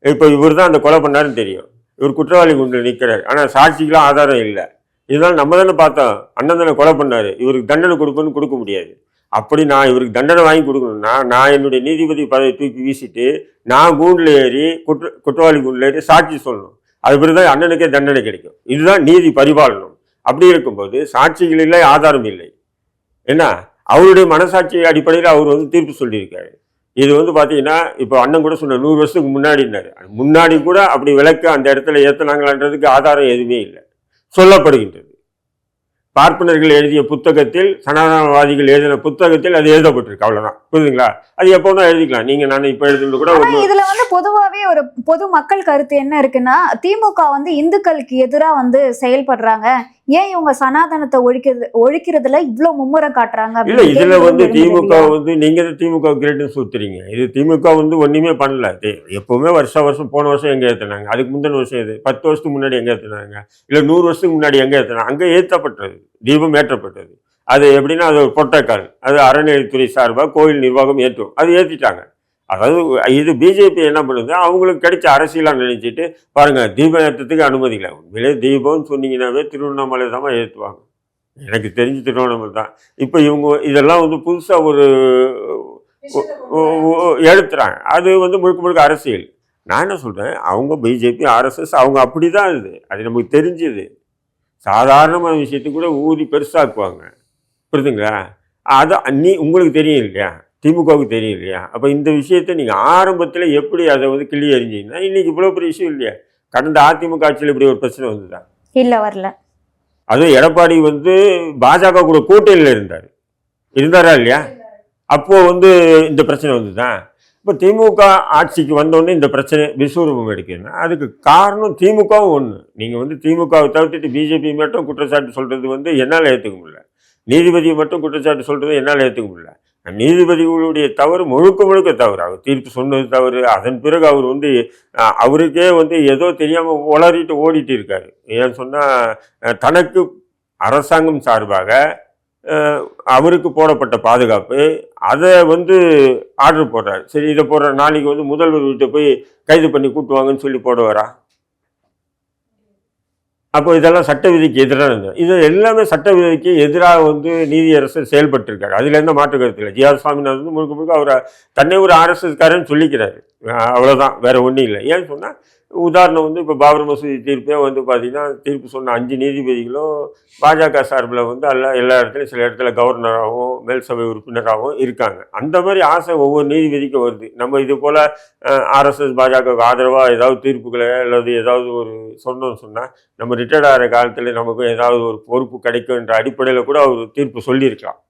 இப்போ இவர் தான் அந்த கொலை பண்ணாருன்னு தெரியும், இவர் குற்றவாளி கொண்டு நிற்கிறார், ஆனால் சாட்சிக்கெலாம் ஆதாரம் இல்லை. இதனால் நம்ம தானே பார்த்தோம், அண்ணன் தானே கொலை பண்ணார், இவருக்கு தண்டனை கொடுக்கணும்னு கொடுக்க முடியாது. அப்படி நான் இவருக்கு தண்டனை வாங்கி கொடுக்கணும்னா நான் என்னுடைய நீதிபதி பதவி தூக்கி வீசிட்டு நான் கூண்டில் ஏறி குற்றவாளி கூண்டில் ஏறி சாட்சி சொல்லணும். அது பிறகு தான் அண்ணனுக்கே தண்டனை கிடைக்கும். இதுதான் நீதி பரிபாலனம். அப்படி இருக்கும்போது சாட்சிகள் இல்லை, ஆதாரம் இல்லை, என்ன அவருடைய மனசாட்சி அடிப்படையில் அவர் வந்து தீர்ப்பு சொல்லியிருக்காரு. இது வந்து பார்த்தீங்கன்னா இப்போ அண்ணன் கூட சொன்ன 100 வருஷத்துக்கு முன்னாடினாரு, முன்னாடி கூட அப்படி விளக்கு அந்த இடத்துல ஏற்றினாங்களான்றதுக்கு ஆதாரம் எதுவுமே இல்லை சொல்லப்படுகின்றது. பார்ப்பனர்கள் எழுதிய புத்தகத்தில், சனாதனவாதிகள் எழுதின புத்தகத்தில் அது எழுதப்பட்டிருக்கு, அவ்வளவுதான். புரியுதுங்களா? அது எப்போ தான் எழுதிக்கலாம். நீங்க நான் இப்ப எழுதுறது கூட ஆனா இதுல வந்து பொதுவாவே ஒரு பொது மக்கள் கருத்து என்ன இருக்குன்னா, திமுக வந்து இந்துக்களுக்கு எதிரா வந்து செயல்படுறாங்க, ஏன் இவங்க சனாதனத்தை ஒழிக்கிறதுல இவ்வளவு மும்முரம் காட்டுறாங்க இல்ல. இதுல வந்து திமுக வந்து நீங்க திமுக கிரேட்னு சுத்துறீங்க. இது திமுக வந்து ஒண்ணுமே பண்ணல. எப்பவுமே வருஷம் போன வருஷம் எங்க ஏத்துனாங்க, அதுக்கு முந்தின வருஷம் இது 10 வருஷத்துக்கு முன்னாடி எங்க ஏத்துனாங்க, இல்ல 100 வருஷத்துக்கு முன்னாடி எங்க ஏத்துனாங்க, அங்க ஏற்றப்பட்டது, தீபம் ஏற்றப்பட்டது. அது எப்படின்னா அது ஒரு பொட்டக்கால், அது அறநிலையத்துறை சார்பாக கோயில் நிர்வாகம் ஏற்றும், அது ஏற்றிட்டாங்க. அதாவது இது பிஜேபி என்ன பண்ணுது, அவங்களுக்கு கிடைச்ச அரசியலாக நினைச்சிட்டு பாருங்க, தீபம் ஏற்றத்துக்கு அனுமதி இல்லை. உண்மையிலே தீபம்னு சொன்னீங்கன்னாவே திருவண்ணாமலை தான் ஏற்றுவாங்க, எனக்கு தெரிஞ்சு திருவண்ணாமலை தான். இப்போ இவங்க இதெல்லாம் வந்து புதுசாக ஒரு எழுத்துறாங்க, அது வந்து முழுக்க முழுக்க அரசியல். நான் என்ன சொல்கிறேன், அவங்க பிஜேபி ஆர்எஸ்எஸ் அவங்க அப்படி தான், அது நமக்கு தெரிஞ்சுது. சாதாரணமான விஷயத்துக்கு கூட ஊதி பெருசாக்குவாங்க, புரியுதுங்களா? அது உங்களுக்கு தெரியும் இல்லையா, திமுகவுக்கு தெரியும் இல்லையா? அப்போ இந்த விஷயத்தை நீங்கள் ஆரம்பத்தில் எப்படி அதை வந்து கிள்ளி எறிஞ்சிங்கன்னா இன்னைக்கு இவ்வளோ பெரிய விஷயம் இல்லையா? கடந்த அதிமுக ஆட்சியில் இப்படி ஒரு பிரச்சனை வந்துதா? இல்லை, வரல. அதுவும் எடப்பாடி வந்து பாஜக கூட கூட்டணியில் இருந்தாரா இல்லையா? அப்போ வந்து இந்த பிரச்சனை வந்துதான். இப்போ திமுக ஆட்சிக்கு வந்தோடனே இந்த பிரச்சனை விஸ்வரூபம் எடுக்குதுன்னா அதுக்கு காரணம் திமுகவும் ஒன்று. நீங்கள் வந்து திமுகவை தவிர்த்துட்டு பிஜேபி மட்டும் குற்றச்சாட்டு சொல்கிறது வந்து என்னால் ஏற்றுக்க முடியல, நீதிபதியை மட்டும் குற்றச்சாட்டு சொல்கிறது என்னால் ஏற்றுக்க முடியல. நீதிபதிகளுடைய தவறு முழுக்க தவறு, அவர் தீர்ப்பு சொன்னது தவறு. அதன் பிறகு அவர் வந்து அவருக்கே வந்து ஏதோ தெரியாமல் உளறிட்டு ஓடிட்டு இருக்காரு. ஏன்னு சொன்னால் தனக்கு அரசாங்கம் சார்பாக அவருக்கு போடப்பட்ட பாதுகாப்பு, அதை வந்து ஆர்டர் போடுறாரு. சரி, இதை போடுற நாளைக்கு வந்து முதல்வர் வீட்டை போய் கைது பண்ணி கூட்டுவாங்கன்னு சொல்லி போடுவாரா? அப்போ இதெல்லாம் சட்ட விதிக்கு எதிரானது. இது எல்லாமே சட்ட விதிக்கு எதிராக வந்து நீதியரசர் செயல்பட்டுருக்காரு, அதில் எந்த மாற்று கருத்து இல்லை. ஜிஆர் சுவாமிநாதன் வந்து முழுக்க அவரை தன்னை ஒரு ஆர்எஸ்எஸ்காரன்னு சொல்லிக்கிறாரு, அவ்வளோதான், வேற ஒன்றும் இல்லை. ஏன்னு சொன்னால் உதாரணம் வந்து இப்போ பாபர் மசூதி தீர்ப்பே வந்து பார்த்தீங்கன்னா தீர்ப்பு சொன்ன 5 நீதிபதிகளும் பாஜக சார்பில் வந்து எல்லா இடத்துலையும் சில இடத்துல கவர்னராகவும் மேல் சபை உறுப்பினராகவும் இருக்காங்க. அந்த மாதிரி ஆசை ஒவ்வொரு நீதிபதிக்கும் வருது. நம்ம இது போல் ஆர்எஸ்எஸ் பாஜகவுக்கு ஆதரவாக ஏதாவது தீர்ப்புகளை அல்லது ஏதாவது ஒரு சொன்னால் நம்ம ரிட்டையர்ட் ஆகிற காலத்தில் நமக்கு ஏதாவது ஒரு பொறுப்பு கிடைக்கும்ன்ற அடிப்படையில் கூட அவர் தீர்ப்பு சொல்லியிருக்கலாம்.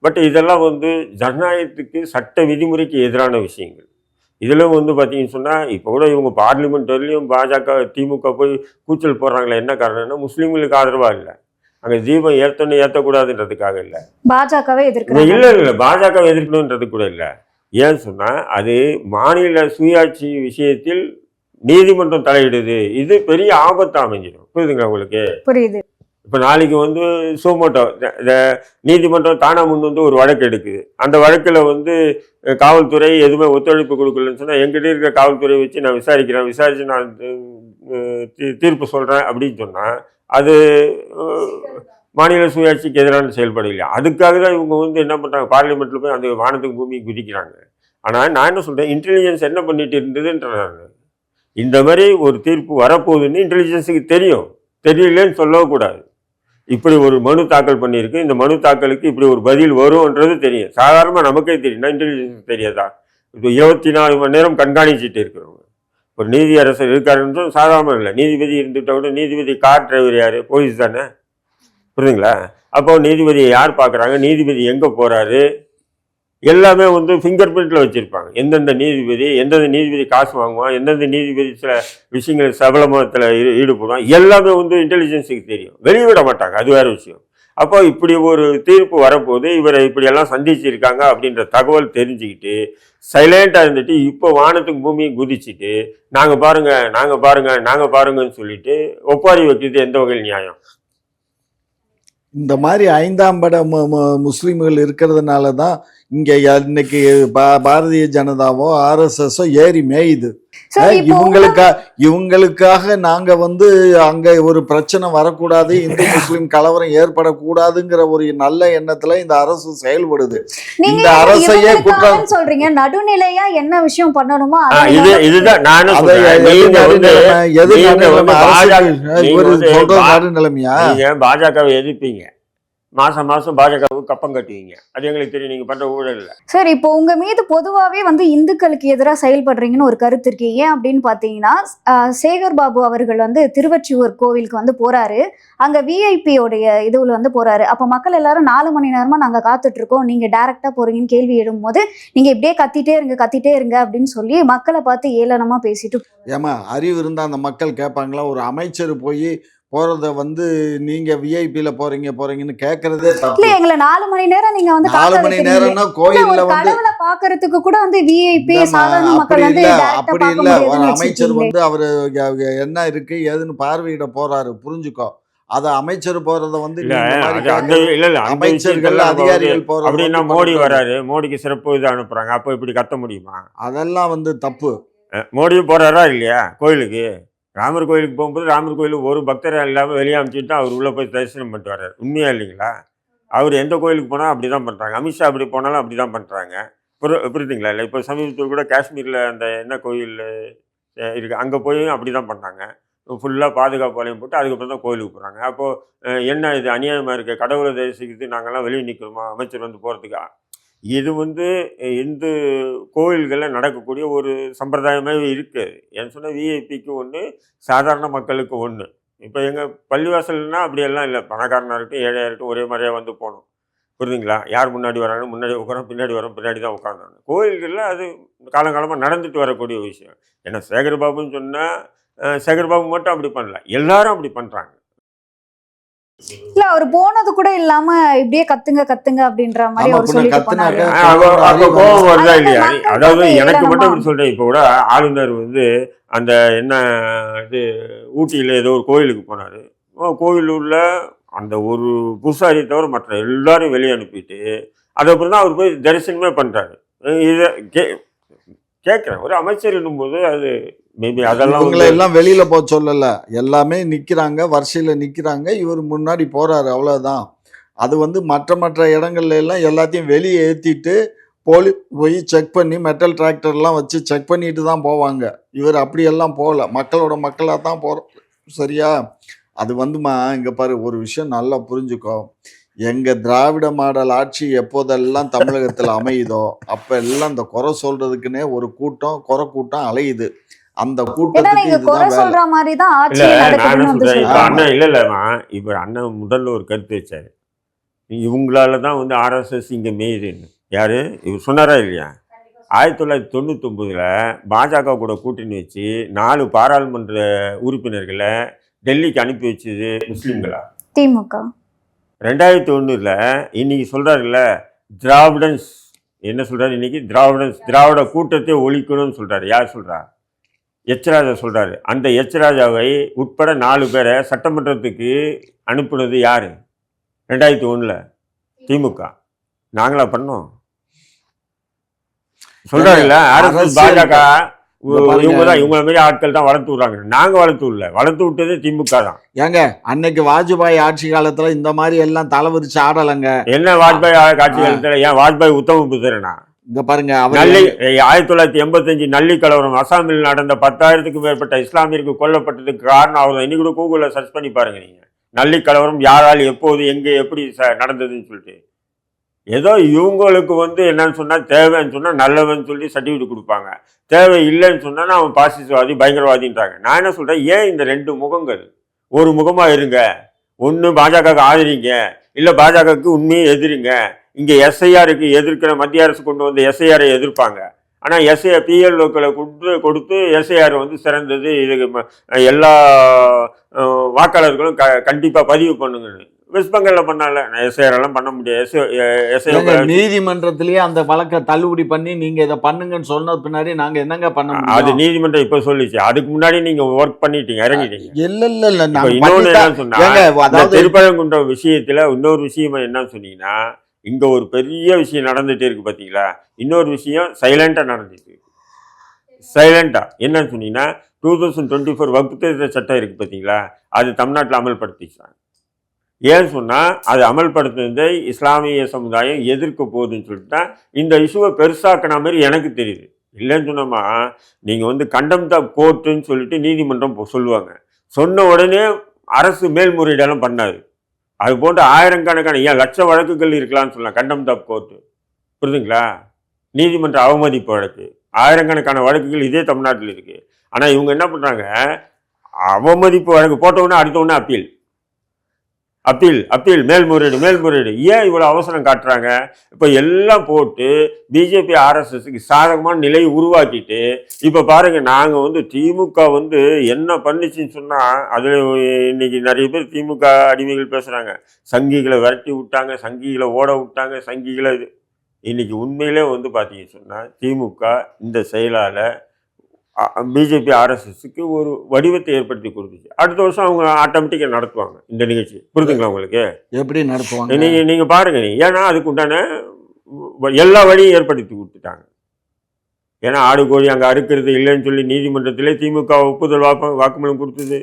பட் இதெல்லாம் வந்து ஜனநாயகத்துக்கு சட்ட விதிமுறைக்கு எதிரான விஷயங்கள். இதில் வந்து பார்த்தீங்கன்னு சொன்னால் இப்போ கூட இவங்க பார்லிமெண்ட் வரலையும் பாஜக திமுக போய் கூச்சல் போடுறாங்களே, என்ன காரணம்னா முஸ்லீம்களுக்கு ஆதரவாக இல்லை, அங்கே தீபம் ஏற்றக்கூடாதுன்றதுக்காக இல்லை, பாஜகவை எதிர்க்கணும். இல்லை பாஜகவை எதிர்க்கணுன்றது கூட இல்லை. ஏன்னு சொன்னால் அது மாநில சுயாட்சி விஷயத்தில் நீதிமன்றம் தலையிடுது, இது பெரிய ஆபத்து அமைஞ்சிடும். புரியுதுங்களா உங்களுக்கு? புரியுது. இப்போ நாளைக்கு வந்து சோமோட்டோ நீதிமன்றம் தானா முன் வந்து ஒரு வழக்கு எடுக்குது, அந்த வழக்கில் வந்து காவல்துறை எதுவுமே ஒத்துழைப்பு கொடுக்கலன்னு சொன்னால் எங்கிட்ட இருக்கிற காவல்துறையை வச்சு நான் விசாரித்து நான் தீர்ப்பு சொல்கிறேன் அப்படின்னு சொன்னால் அது மாநில சுயாட்சிக்கு எதிரான செயல்பாடு இல்லையா? அதுக்காக தான் இவங்க வந்து என்ன பண்ணுறாங்க, பார்லிமெண்ட்டில் போய் அந்த வானத்துக்கு பூமி குதிக்கிறாங்க. ஆனால் நான் என்ன சொல்கிறேன், இன்டெலிஜென்ஸ் என்ன பண்ணிட்டு இருந்ததுன்றாங்க. இந்த மாதிரி ஒரு தீர்ப்பு வரப்போகுதுன்னு இன்டெலிஜென்ஸுக்கு தெரியும், தெரியலன்னு சொல்லக்கூடாது. இப்படி ஒரு மனு தாக்கல் பண்ணியிருக்கு, இந்த மனு தாக்கலுக்கு இப்படி ஒரு பதில் வரும்ன்றது தெரியும். சாதாரணமாக நமக்கே தெரியும், இன்டெலிஜென்ஸ் தெரியாதா? இப்போ 24 மணி நேரம் கண்காணிச்சுட்டு இருக்கிறவங்க ஒரு நீதி அரசர் இருக்காருன்றும் சாதாரணமாக இல்லை. நீதிபதி இருந்துகிட்ட கூட நீதிபதி கார் டிரைவர் யார்? போலீஸ் தானே, புரியுதுங்களா? அப்போ நீதிபதியை யார் பார்க்குறாங்க, நீதிபதி எங்கே போகிறாரு, எல்லாமே வந்து ஃபிங்கர் பிரிண்ட்டில் வச்சுருப்பாங்க. எந்தெந்த நீதிபதி காசு வாங்குவான், எந்தெந்த நீதிபதி சில விஷயங்கள் சபலமத்தில் ஈடுபடுவான், எல்லாமே வந்து இன்டெலிஜென்ஸுக்கு தெரியும், வெளியிட மாட்டாங்க, அது வேறு விஷயம். அப்போ இப்படி ஒரு தீர்ப்பு வரப்போது இவரை இப்படியெல்லாம் சந்திச்சிருக்காங்க அப்படின்ற தகவல் தெரிஞ்சுக்கிட்டு சைலண்டாக இருந்துட்டு இப்போ வானத்துக்கு பூமியை குதிச்சுட்டு நாங்கள் பாருங்கன்னு சொல்லிட்டு ஒப்பாரி வைக்கிறது எந்த வகையில் நியாயம்? இந்த மாதிரி 5ஆம் பட முஸ்லீம்கள் இருக்கிறதுனால தான் இங்க இன்னைக்கு பாரதிய ஜனதாவோ ஆர்எஸ்எஸோ ஏறி மேயுது. இவங்களுக்காக நாங்க வந்து அங்க ஒரு பிரச்சனை வரக்கூடாது, இந்து முஸ்லீம் கலவரம் ஏற்படக்கூடாதுங்கிற ஒரு நல்ல எண்ணத்துல இந்த அரசு செயல்படுது. இந்த அரசையே குற்றம் சொல்றீங்க. நடுநிலையா என்ன விஷயம் பண்ணணுமோ நடுநிலைமையா? பாஜகவை எதிர்ப்பீங்க, மாதம் மாதம் பாஜகவுக்கு கப்பம் கட்டுவீங்க. அது எங்களுக்கு தெரியும், நீங்கள் பண்ணுற ஊழல் இல்லை. சார், இப்போ உங்க மீது பொதுவாகவே இந்துக்களுக்கு எதிராக செயல்படுறீங்கன்னு ஒரு கருத்து இருக்கு. ஏன் அப்படின்னு பார்த்தீங்கன்னா, சேகர் பாபு அவர்கள் திருவொற்றியூர் கோவிலுக்கு போறாரு. அங்க விஐபியோடைய இதுல போறாரு. அப்போ மக்கள் எல்லாரும் 4 மணி நேரமா நாங்க காத்துட்டு இருக்கோம், நீங்க டைரக்டா போறீங்கன்னு கேள்வி எழும்போது நீங்க இப்படியே கத்திட்டே இருங்க அப்படின்னு சொல்லி மக்களை பார்த்து ஏளனமா பேசிட்டு. ஏமா அறிவு இருந்தால் அந்த மக்கள் கேட்பாங்களா? ஒரு அமைச்சர் போய் போறத நீங்க விஐபியில போறீங்கன்னு கேட்கறதே இல்ல, தப்பு. எங்களை 4 மணி நேரம் நீங்க 4 மணி நேரம்னா கோயில்ல கடவுளை பாக்குறதுக்கு கூட விஐபி சாதாரண மக்கள் அப்படி இல்ல, direct ஆ அப்படி பார்க்க இல்ல. ஒரு முடியாதுன்னு அமைச்சர் வச்சிருக்கீங்களே. அவரு என்ன இருக்கு ஏதுன்னு பார்வையிட போறாரு, புரிஞ்சுக்கோ. அத அமைச்சர் போறத இல்ல நீ இந்த மாதிரி அது அந்த இல்ல இல்ல அந்த அமைச்சர்கள் விஷயத்துல நம்ம அதிகாரிகள் போறது அப்படின்னா மோடி வராரு, மோடிக்கு சிறப்பு இது அனுப்புறாங்க, அப்போ இப்படி கத்த முடியுமா? அதெல்லாம் தப்பு. மோடியும் போறாரா இல்லையா கோயிலுக்கு? ராமர் கோயிலுக்கு போகும்போது ராமர் கோயிலுக்கு ஒரு பக்தரை இல்லாமல் வெளியே அனுப்பிச்சுட்டு அவர் உள்ளே போய் தரிசனம் பண்ணிட்டு வர்றாரு. உண்மையா இல்லைங்களா? அவர் எந்த கோயிலுக்கு போனாலும் அப்படி தான் பண்ணுறாங்க. அமித்ஷா அப்படி போனாலும் அப்படி தான் பண்ணுறாங்க. புரியுதுங்களா? இல்லை இப்போ சமீபத்தில் கூட காஷ்மீரில் அந்த என்ன கோயில் இருக்குது அங்கே போய் அப்படி தான் பண்ணாங்க. ஃபுல்லாக பாதுகாப்பு வளையம் போட்டு அதுக்கப்புறம் தான் கோயிலுக்கு போகிறாங்க. அப்போது என்ன இது அநியாயமாக இருக்குது? கடவுளை தரிசிக்கிறது நாங்கள்லாம் வெளியே நிற்கணுமா அமைச்சர் போகிறதுக்கா? இது இந்து கோயில்களில் நடக்கக்கூடிய ஒரு சம்பிரதாயமாகவே இருக்குது. ஏன்னு சொன்னால் விஐபிக்கு ஒன்று, சாதாரண மக்களுக்கு ஒன்று. இப்போ எங்கள் பள்ளிவாசல்னா அப்படியெல்லாம் இல்லை. பணக்காரனாக இருக்கட்டும் ஏழையாக இருக்கட்டும் ஒரே மாதிரியாக போகணும். புரியுதுங்களா? யார் முன்னாடி வராங்க முன்னாடி உட்காரோம், பின்னாடி வரோம் பின்னாடி தான் உட்காந்தாங்க. கோயில்களில் அது காலங்காலமாக நடந்துட்டு வரக்கூடிய விஷயம். ஏன்னா சேகர்பாபுன்னு சொன்னால் சேகர்பாபு மட்டும் அப்படி பண்ணல, எல்லாரும் அப்படி பண்ணுறாங்க. இல்ல, அவர் போனது கூட இல்லாம இப்படியே கத்துங்க அப்படின்ற மாதிரி ஆமா, அவர் பின்ன சொல்லிட்டு கத்துனாக்க போனாரு. அப்போ கோபம் வருதா அது இல்லையா? மக்கள் அதாவது பார்த்து எனக்கு மட்டும் ஏளனமா. இப்படி சொல்றேன். இப்போ கூட ஆளுநர் அந்த என்ன இது ஊட்டியில் ஏதோ ஒரு கோயிலுக்கு போனார். கோயிலூரில் அந்த ஒரு பூசாரியை தவிர மற்ற எல்லாரும் வெளியே அனுப்பிட்டு அதுக்கப்புறம் தான் அவர் போய் தரிசனமே பண்ணுறாரு. இதை கேட்குறேன், ஒரு அமைச்சர் என்னும்போது அது மேபி அதெல்லாம் இவங்களை எல்லாம் வெளியில போக சொல்லல, எல்லாமே நிக்கிறாங்க, வரிசையில நிக்கிறாங்க, இவர் முன்னாடி போறாரு, அவ்வளவுதான். அது மற்ற இடங்கள்ல எல்லாம் எல்லாத்தையும் வெளியே ஏத்திட்டு போய் செக் பண்ணி மெட்டல் டிராக்டர்லாம் வச்சு செக் பண்ணிட்டு தான் போவாங்க. இவர் அப்படியெல்லாம் போகல, மக்களோட மக்களாக தான் போகிறோம். சரியா? அது இங்கே பாரு, ஒரு விஷயம் நல்லா புரிஞ்சுக்கோ. எங்கள் திராவிட மாடல் ஆட்சி எப்போதெல்லாம் தமிழகத்தில் அமையுதோ அப்போ எல்லாம் இந்த குறை சொல்றதுக்குன்னே ஒரு குறை கூட்டம் அலையுது. அந்த கூட்டத்துக்கு குறை சொல்ற மாதிரி தான் ஆட்சி நடக்குதுன்னு இப்போ அண்ணன் இல்லைம்மா, இப்போ அண்ணன் முதல்ல ஒரு கருத்து வச்சாரு, இவங்களால தான் ஆர்எஸ்எஸ் இங்கே மேயுதுன்னு. யாரு இவர் சொன்னாரா இல்லையா? 1999 பாஜக கூட கூட்டணி வச்சு 4 பாராளுமன்ற உறுப்பினர்களை டெல்லிக்கு அனுப்பி வச்சது முஸ்லீம்களா? திமுக. 2001 இன்னைக்கு சொல்றாருல்ல திராவிடன்ஸ், என்ன சொல்றாரு இன்னைக்கு? திராவிட கூட்டத்தை ஒழிக்கணும்னு சொல்றாரு. யார் சொல்றா? எச்ராஜா சொல்றாரு. அந்த எச்ராஜாவை உட்பட 4 பேரை சட்டமன்றத்துக்கு அனுப்புனது யாரு? 2001 திமுக. நாங்களா பண்ணோம்? சொல்றாருல்ல ஆர்எஸ்எஸ் பாஜக இவங்க தான், இவங்கள மாதிரி ஆட்கள் தான் வளர்த்து விடுறாங்க. நாங்க வளர்த்து விட்டது திமுக தான். ஏங்க அன்னைக்கு வாஜ்பாய் ஆட்சி காலத்துல இந்த மாதிரி எல்லாம் தலைவரிச்சு ஆடலங்க. என்ன வாஜ்பாய் ஆட்சி காலத்துல? ஏன் வாஜ்பாய் உத்தம புத்திரனா? இங்க பாருங்க, 1985 நல்லி கலவரம் அசாமில் நடந்த 10,000க்கும் மேற்பட்ட இஸ்லாமியருக்கு கொல்லப்பட்டதுக்கு காரணம் அவர் தான். இன்னைக்கு கூட கூகுளில் சர்ச் பண்ணி பாருங்க நீங்க, நல்லி கலவரம் யாரால் எப்போது எங்கே எப்படி நடந்ததுன்னு சொல்லிட்டு. ஏதோ இவங்களுக்கு என்னன்னு சொன்னால் தேவைன்னு சொன்னால் நல்லவன்னு சொல்லி சர்டிஃபிகேட் கொடுப்பாங்க, தேவை இல்லைன்னு சொன்னால் அவன் பாசிசவாதி பயங்கரவாதின்றாங்க. நான் என்ன சொல்கிறேன், ஏன் இந்த 2 முகங்கள்? ஒரு முகமாக இருங்க. ஒன்று பாஜகவுக்கு ஆதரிங்க, இல்லை பாஜகவுக்கு உண்மையை எதிரிங்க. இங்கே எஸ்ஐஆருக்கு எதிர்க்கிற மத்திய அரசு கொண்டு வந்த எஸ்ஐஆரை எதிர்ப்பாங்க. ஆனால் எஸ்ஐஆர் பிஎல்ஓக்களை கொடுத்து எஸ்ஐஆர் சிறந்தது, இதுக்கு எல்லா வாக்காளர்களும் கண்டிப்பாக பதிவு பண்ணுங்கன்னு. வெஸ்ட் பெங்காலில் பண்ணால எஸ்ஐஆர் எல்லாம் பண்ண முடியாது. நீதிமன்றத்திலேயே அந்த வழக்கை தள்ளுபடி பண்ணி நீங்க இதை பண்ணுங்கன்னு சொன்ன பின்னாடி நாங்க என்னங்க பண்ண முடியும்? அது நீதிமன்றம் இப்ப சொல்லிச்சு, அதுக்கு முன்னாடி நீங்க ஒர்க் பண்ணிட்டீங்க, இறங்கிட்டீங்க. இல்ல இன்னொன்னு என்ன சொன்னா, திருப்பரங்குன்ற விஷயத்துல இன்னொரு விஷயம் என்ன சொன்னீங்கன்னா, இங்க ஒரு பெரிய விஷயம் நடந்துட்டே இருக்கு பாத்தீங்களா? இன்னொரு விஷயம் சைலண்டா நடந்துட்டு இருக்கு. சைலண்டா என்னன்னு சொன்னீங்கன்னா, 2024 வகுப்பு திருத்த சட்டம் இருக்கு பாத்தீங்களா, அது தமிழ்நாட்டில் அமல்படுத்திச்சாங்க. ஏன்னு சொன்னால் அது அமல்படுத்துனதை இஸ்லாமிய சமுதாயம் எதிர்க்க போகுதுன்னு சொல்லிட்டு தான் இந்த இஷ்யூவை பெருசாக்கின மாதிரி எனக்கு தெரியுது. இல்லைன்னு சொன்னோமா, நீங்கள் கண்டெம்ட் ஆஃப் கோர்ட்டுன்னு சொல்லிட்டு நீதிமன்றம் சொல்லுவாங்க. சொன்ன உடனே அரசு மேல்முறையீடெல்லாம் பண்ணாது. அது போன்ற ஆயிரக்கணக்கான ஏன் லட்ச வழக்குகள் இருக்கலாம்னு சொல்லலாம். கண்டெம்ட் ஆஃப் கோர்ட்டு, புரியுதுங்களா? நீதிமன்ற அவமதிப்பு வழக்கு, ஆயிரக்கணக்கான வழக்குகள் இதே தமிழ்நாட்டில் இருக்குது. ஆனால் இவங்க என்ன பண்ணுறாங்க, அவமதிப்பு வழக்கு போட்ட உடனே அடுத்த உடனே அப்பீல் அப்பீல் அப்பீல் மேல்முறையீடு மேல்முறையீடு. ஏன் இவ்வளோ அவசரம் காட்டுறாங்க? இப்போ எல்லாம் போட்டு பிஜேபி ஆர்எஸ்எஸ்க்கு சாதகமான நிலையை உருவாக்கிட்டு இப்போ பாருங்கள், நாங்கள் வந்து திமுக வந்து என்ன பண்ணிச்சுன்னு சொன்னால், அதில் இன்னைக்கு நிறைய பேர் திமுக அடிமைகள் பேசுகிறாங்க. சங்கிகளை விரட்டி விட்டாங்க, சங்கிகளை ஓட விட்டாங்க, சங்கிகளை இன்னைக்கு உண்மையிலே வந்து பார்த்தீங்கன்னு சொன்னால் திமுக இந்த செயலால் பிஜேபி ஆர்எஸ்எஸ்க்கு ஒரு வடிவத்தை ஏற்படுத்தி கொடுத்துச்சு. அடுத்த வருஷம் அவங்க ஆட்டோமேட்டிக்காக நடத்துவாங்க இந்த நிகழ்ச்சி. புரிதுங்களா உங்களுக்கு? எப்படி நடத்துவாங்க நீங்கள் பாருங்கள். ஏன்னா அதுக்கு உண்டான எல்லா வழியும் ஏற்படுத்தி கொடுத்துட்டாங்க. ஏன்னா ஆடு கோழி அங்கே அறுக்கிறது இல்லைன்னு சொல்லி நீதிமன்றத்திலே திமுக ஒப்புதல் வாக்குமூலம் கொடுத்தது.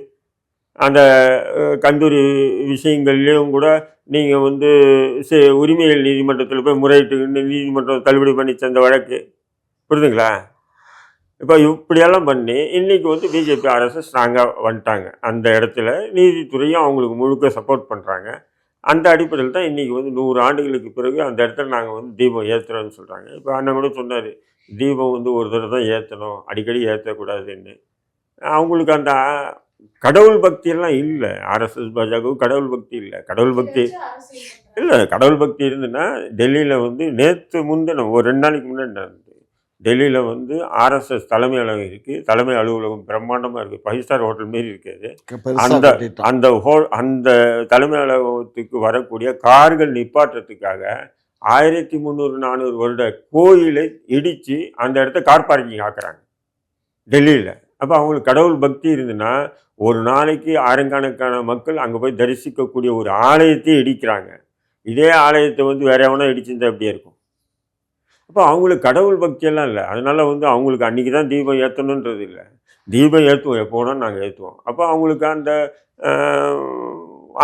அந்த கந்தூரி விஷயங்கள்லேயும் கூட நீங்கள் வந்து உரிமைகள் நீதிமன்றத்தில் போய் முறையிட்டு நீதிமன்றம் தள்ளுபடி பண்ணி தந்த வழக்கு. புரியுதுங்களா? இப்போ இப்படியெல்லாம் பண்ணி இன்றைக்கி வந்து பிஜேபி ஆர்எஸ்எஸ் ஸ்ட்ராங்காக வந்துட்டாங்க. அந்த இடத்துல நீதித்துறையும் அவங்களுக்கு முழுக்க சப்போர்ட் பண்ணுறாங்க. அந்த அடிப்படையில் தான் இன்றைக்கி வந்து 100 ஆண்டுகளுக்கு பிறகு அந்த இடத்துல நாங்கள் வந்து தீபம் ஏற்றுறோன்னு சொல்கிறாங்க. இப்போ அண்ணன் கூட சொன்னார், தீபம் வந்து ஒரு தடவை தான் ஏற்றணும், அடிக்கடி ஏற்றக்கூடாதுன்னு. அவங்களுக்கு அந்த கடவுள் பக்தியெல்லாம் இல்லை. ஆர்எஸ்எஸ் பாஜகவுக்கு கடவுள் பக்தி இல்லை. கடவுள் பக்தி இல்லை. கடவுள் பக்தி இருந்துன்னா டெல்லியில் வந்து நேற்று முந்தின ஒரு 2 நாளைக்கு முன்னாடி நடந்தது. டெல்லியில் வந்து ஆர்எஸ்எஸ் தலைமை அலுவலகம் இருக்குது. தலைமை அலுவலகம் பிரம்மாண்டமாக இருக்குது. 5 ஸ்டார் ஹோட்டல் மாரி இருக்காது. அந்த தலைமை அலுவலகத்துக்கு வரக்கூடிய கார்கள் நிப்பாட்டுறதுக்காக 1300-400 வருட கோயிலை இடித்து அந்த இடத்த கார் பார்க்கிங் ஆக்குறாங்க டெல்லியில். அப்போ அவங்களுக்கு கடவுள் பக்தி இருந்துன்னா ஒரு நாளைக்கு ஆயிரக்கணக்கான மக்கள் அங்கே போய் தரிசிக்கக்கூடிய ஒரு ஆலயத்தையே இடிக்கிறாங்க. இதே ஆலயத்தை வந்து வேற எவனா இடிச்சிருந்தா எப்படியே இருக்கும். அப்போ அவங்களுக்கு கடவுள் பக்தியெல்லாம் இல்லை. அதனால் வந்து அவங்களுக்கு அன்றைக்கி தான் தீபம் ஏற்றணுன்றது இல்லை. தீபம் ஏற்றுவோம், எப்போனா நாங்கள் ஏற்றுவோம். அப்போ அவங்களுக்கு அந்த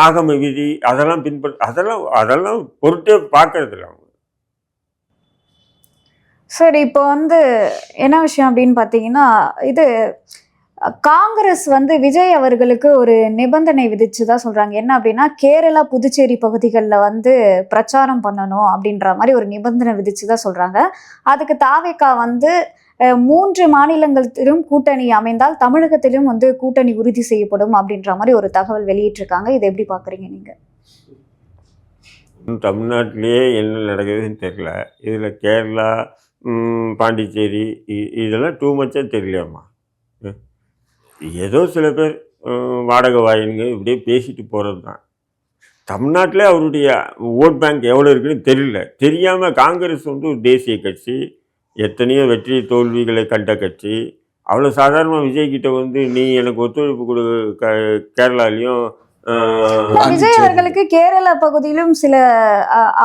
ஆகம விதி அதெல்லாம் அதெல்லாம் பொருட்டே பார்க்கறதில்ல அவங்க. சரி, இப்போ வந்து என்ன விஷயம் அப்படின்னு பார்த்தீங்கன்னா, இது காங்கிரஸ் வந்து விஜய் அவர்களுக்கு ஒரு நிபந்தனை விதிச்சுதா சொல்றாங்க. என்ன அப்படின்னா, கேரளா புதுச்சேரி பகுதிகளில் வந்து பிரச்சாரம் பண்ணணும் அப்படின்ற மாதிரி ஒரு நிபந்தனை விதிச்சுதா சொல்றாங்க. அதுக்கு தாவேகா வந்து 3 மாநிலங்களிலும் கூட்டணி அமைந்தால் தமிழகத்திலும் வந்து கூட்டணி உறுதி செய்யப்படும் அப்படின்ற மாதிரி ஒரு தகவல் வெளியிட்டிருக்காங்க. இதை எப்படி பார்க்குறீங்க நீங்க? தமிழ்நாட்டிலேயே என்ன நடக்குதுன்னு தெரியல. இதில் கேரளா, பாண்டிச்சேரி இதெல்லாம் டூ மச்சாக தெரியலையாம்மா. ஏதோ சில பேர் வாடகை வாயினுங்க இப்படியே பேசிட்டு போகிறது தான். தமிழ்நாட்டிலே அவருடைய ஓட் பேங்க் எவ்வளோ இருக்குன்னு தெரியல. தெரியாமல் காங்கிரஸ் வந்து ஒரு தேசிய கட்சி, எத்தனையோ வெற்றி தோல்விகளை கண்ட கட்சி. அவ்வளோ சாதாரணமாக விஜய்கிட்ட வந்து நீ எனக்கு ஒத்துழைப்பு கொடு கேரளாலையும் விஜய் அவர்களுக்கு கேரளா பகுதியிலும் சில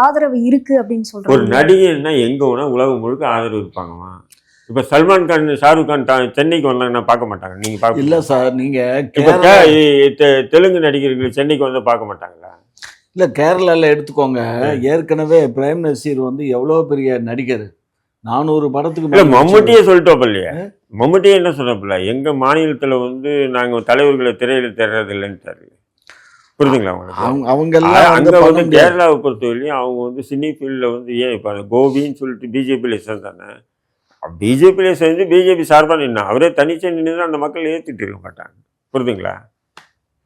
ஆதரவு இருக்கு அப்படின்னு சொல்றாங்க. ஒரு நடிகர்னா எங்கே வேணா உலகம் முழுக்க ஆதரவு இருப்பாங்கம்மா. இப்போ சல்மான் கான், ஷாருக் கான் சென்னைக்கு வந்தாங்கன்னா பார்க்க மாட்டாங்க. நீங்கள் பார்க்க இல்லை சார், நீங்கள் இப்போ தெலுங்கு நடிகர்கள் சென்னைக்கு வந்து பார்க்க மாட்டாங்களா? இல்லை, கேரளாவில் எடுத்துக்கோங்க. ஏற்கனவே பிரேம் நசீர் வந்து எவ்வளோ பெரிய நடிகர், 400 படத்துக்கு இல்லை மம்முட்டியே சொல்லிட்டோம் இல்லையா? மம்முட்டியே என்ன சொன்னப்பில்ல, எங்கள் மாநிலத்தில் வந்து நாங்கள் தலைவர்களை திரையில் தேடுறது இல்லைன்னு. புரியுதுங்களா உங்களுக்கு? அவங்கெல்லாம் அங்கே வந்து கேரளாவை பொறுத்தவரையிலையும் அவங்க வந்து சினி ஃபீல்டில் வந்து ஏன் இப்போ கோபின்னு சொல்லிட்டு பிஜேபியில் சேர்ந்தானே, பிஜேபியில் சேர்ந்து பிஜேபி சார்பாக நின்னா அவரே தனிச்சே நின்று அந்த மக்கள் ஏற்றுட்டு இருக்க மாட்டாங்க. புரியுதுங்களா?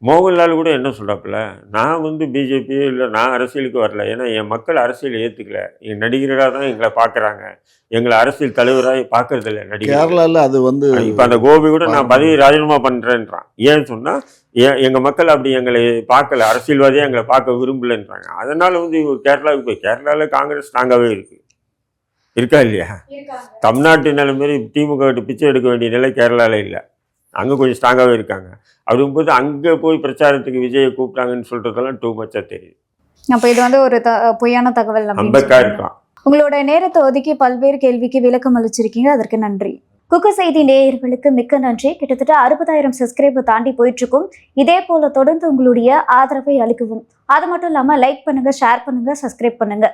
மோகன்லால் கூட என்ன சொல்கிறாப்புல, நான் வந்து பிஜேபியே இல்லை, நான் அரசியலுக்கு வரல, ஏன்னா என் மக்கள் அரசியலை ஏற்றுக்கல, என் நடிகராக தான் எங்களை பார்க்குறாங்க, எங்களை அரசியல் தலைவராக பார்க்கறதில்ல நடிகர். கேரளாவில் அது வந்து இப்போ அந்த கோபி கூட நான் பதவி ராஜினாமா பண்ணுறேன்றான். ஏன்னு சொன்னால் எங்கள் மக்கள் அப்படி எங்களை பார்க்கல, அரசியல்வாதியாக எங்களை பார்க்க விரும்பலைன்றாங்க. அதனால் வந்து கேரளாவுக்கு போய் கேரளாவில் காங்கிரஸ் ஸ்ட்ராங்காகவே இருக்கா இல்லையா? தமிழ்நாட்டு நிலை மாரி திமுக கிட்ட பிச்சை எடுக்க வேண்டிய நிலை கேரளாவில் இல்லை. அங்கே கொஞ்சம் ஸ்ட்ராங்காகவே இருக்காங்க. அப்படிங்கும்போது அங்கே போய் பிரச்சாரத்துக்கு விஜயை கூப்பிட்டாங்கன்னு சொல்கிறதெல்லாம் டூ மச்சாக தெரியுது. அப்போ இது வந்து ஒரு பொய்யான தகவல் இருக்கலாம். உங்களோட நேரத்தை ஒதுக்கி பல்வேறு கேள்விக்கு விளக்கம் அளிச்சிருக்கீங்க, அதற்கு நன்றி. குக்கு செய்தி நேயர்களுக்கு மிக்க நன்றி. கிட்டத்தட்ட 60,000 சப்ஸ்கிரைபர் தாண்டி போயிட்டு இருக்கும். இதே போல தொடர்ந்து உங்களுடைய ஆதரவை அளிக்கவும். அது மட்டும் இல்லாமல் லைக் பண்ணுங்க, ஷேர் பண்ணுங்க, சப்ஸ்கிரைப் பண்ணுங்க.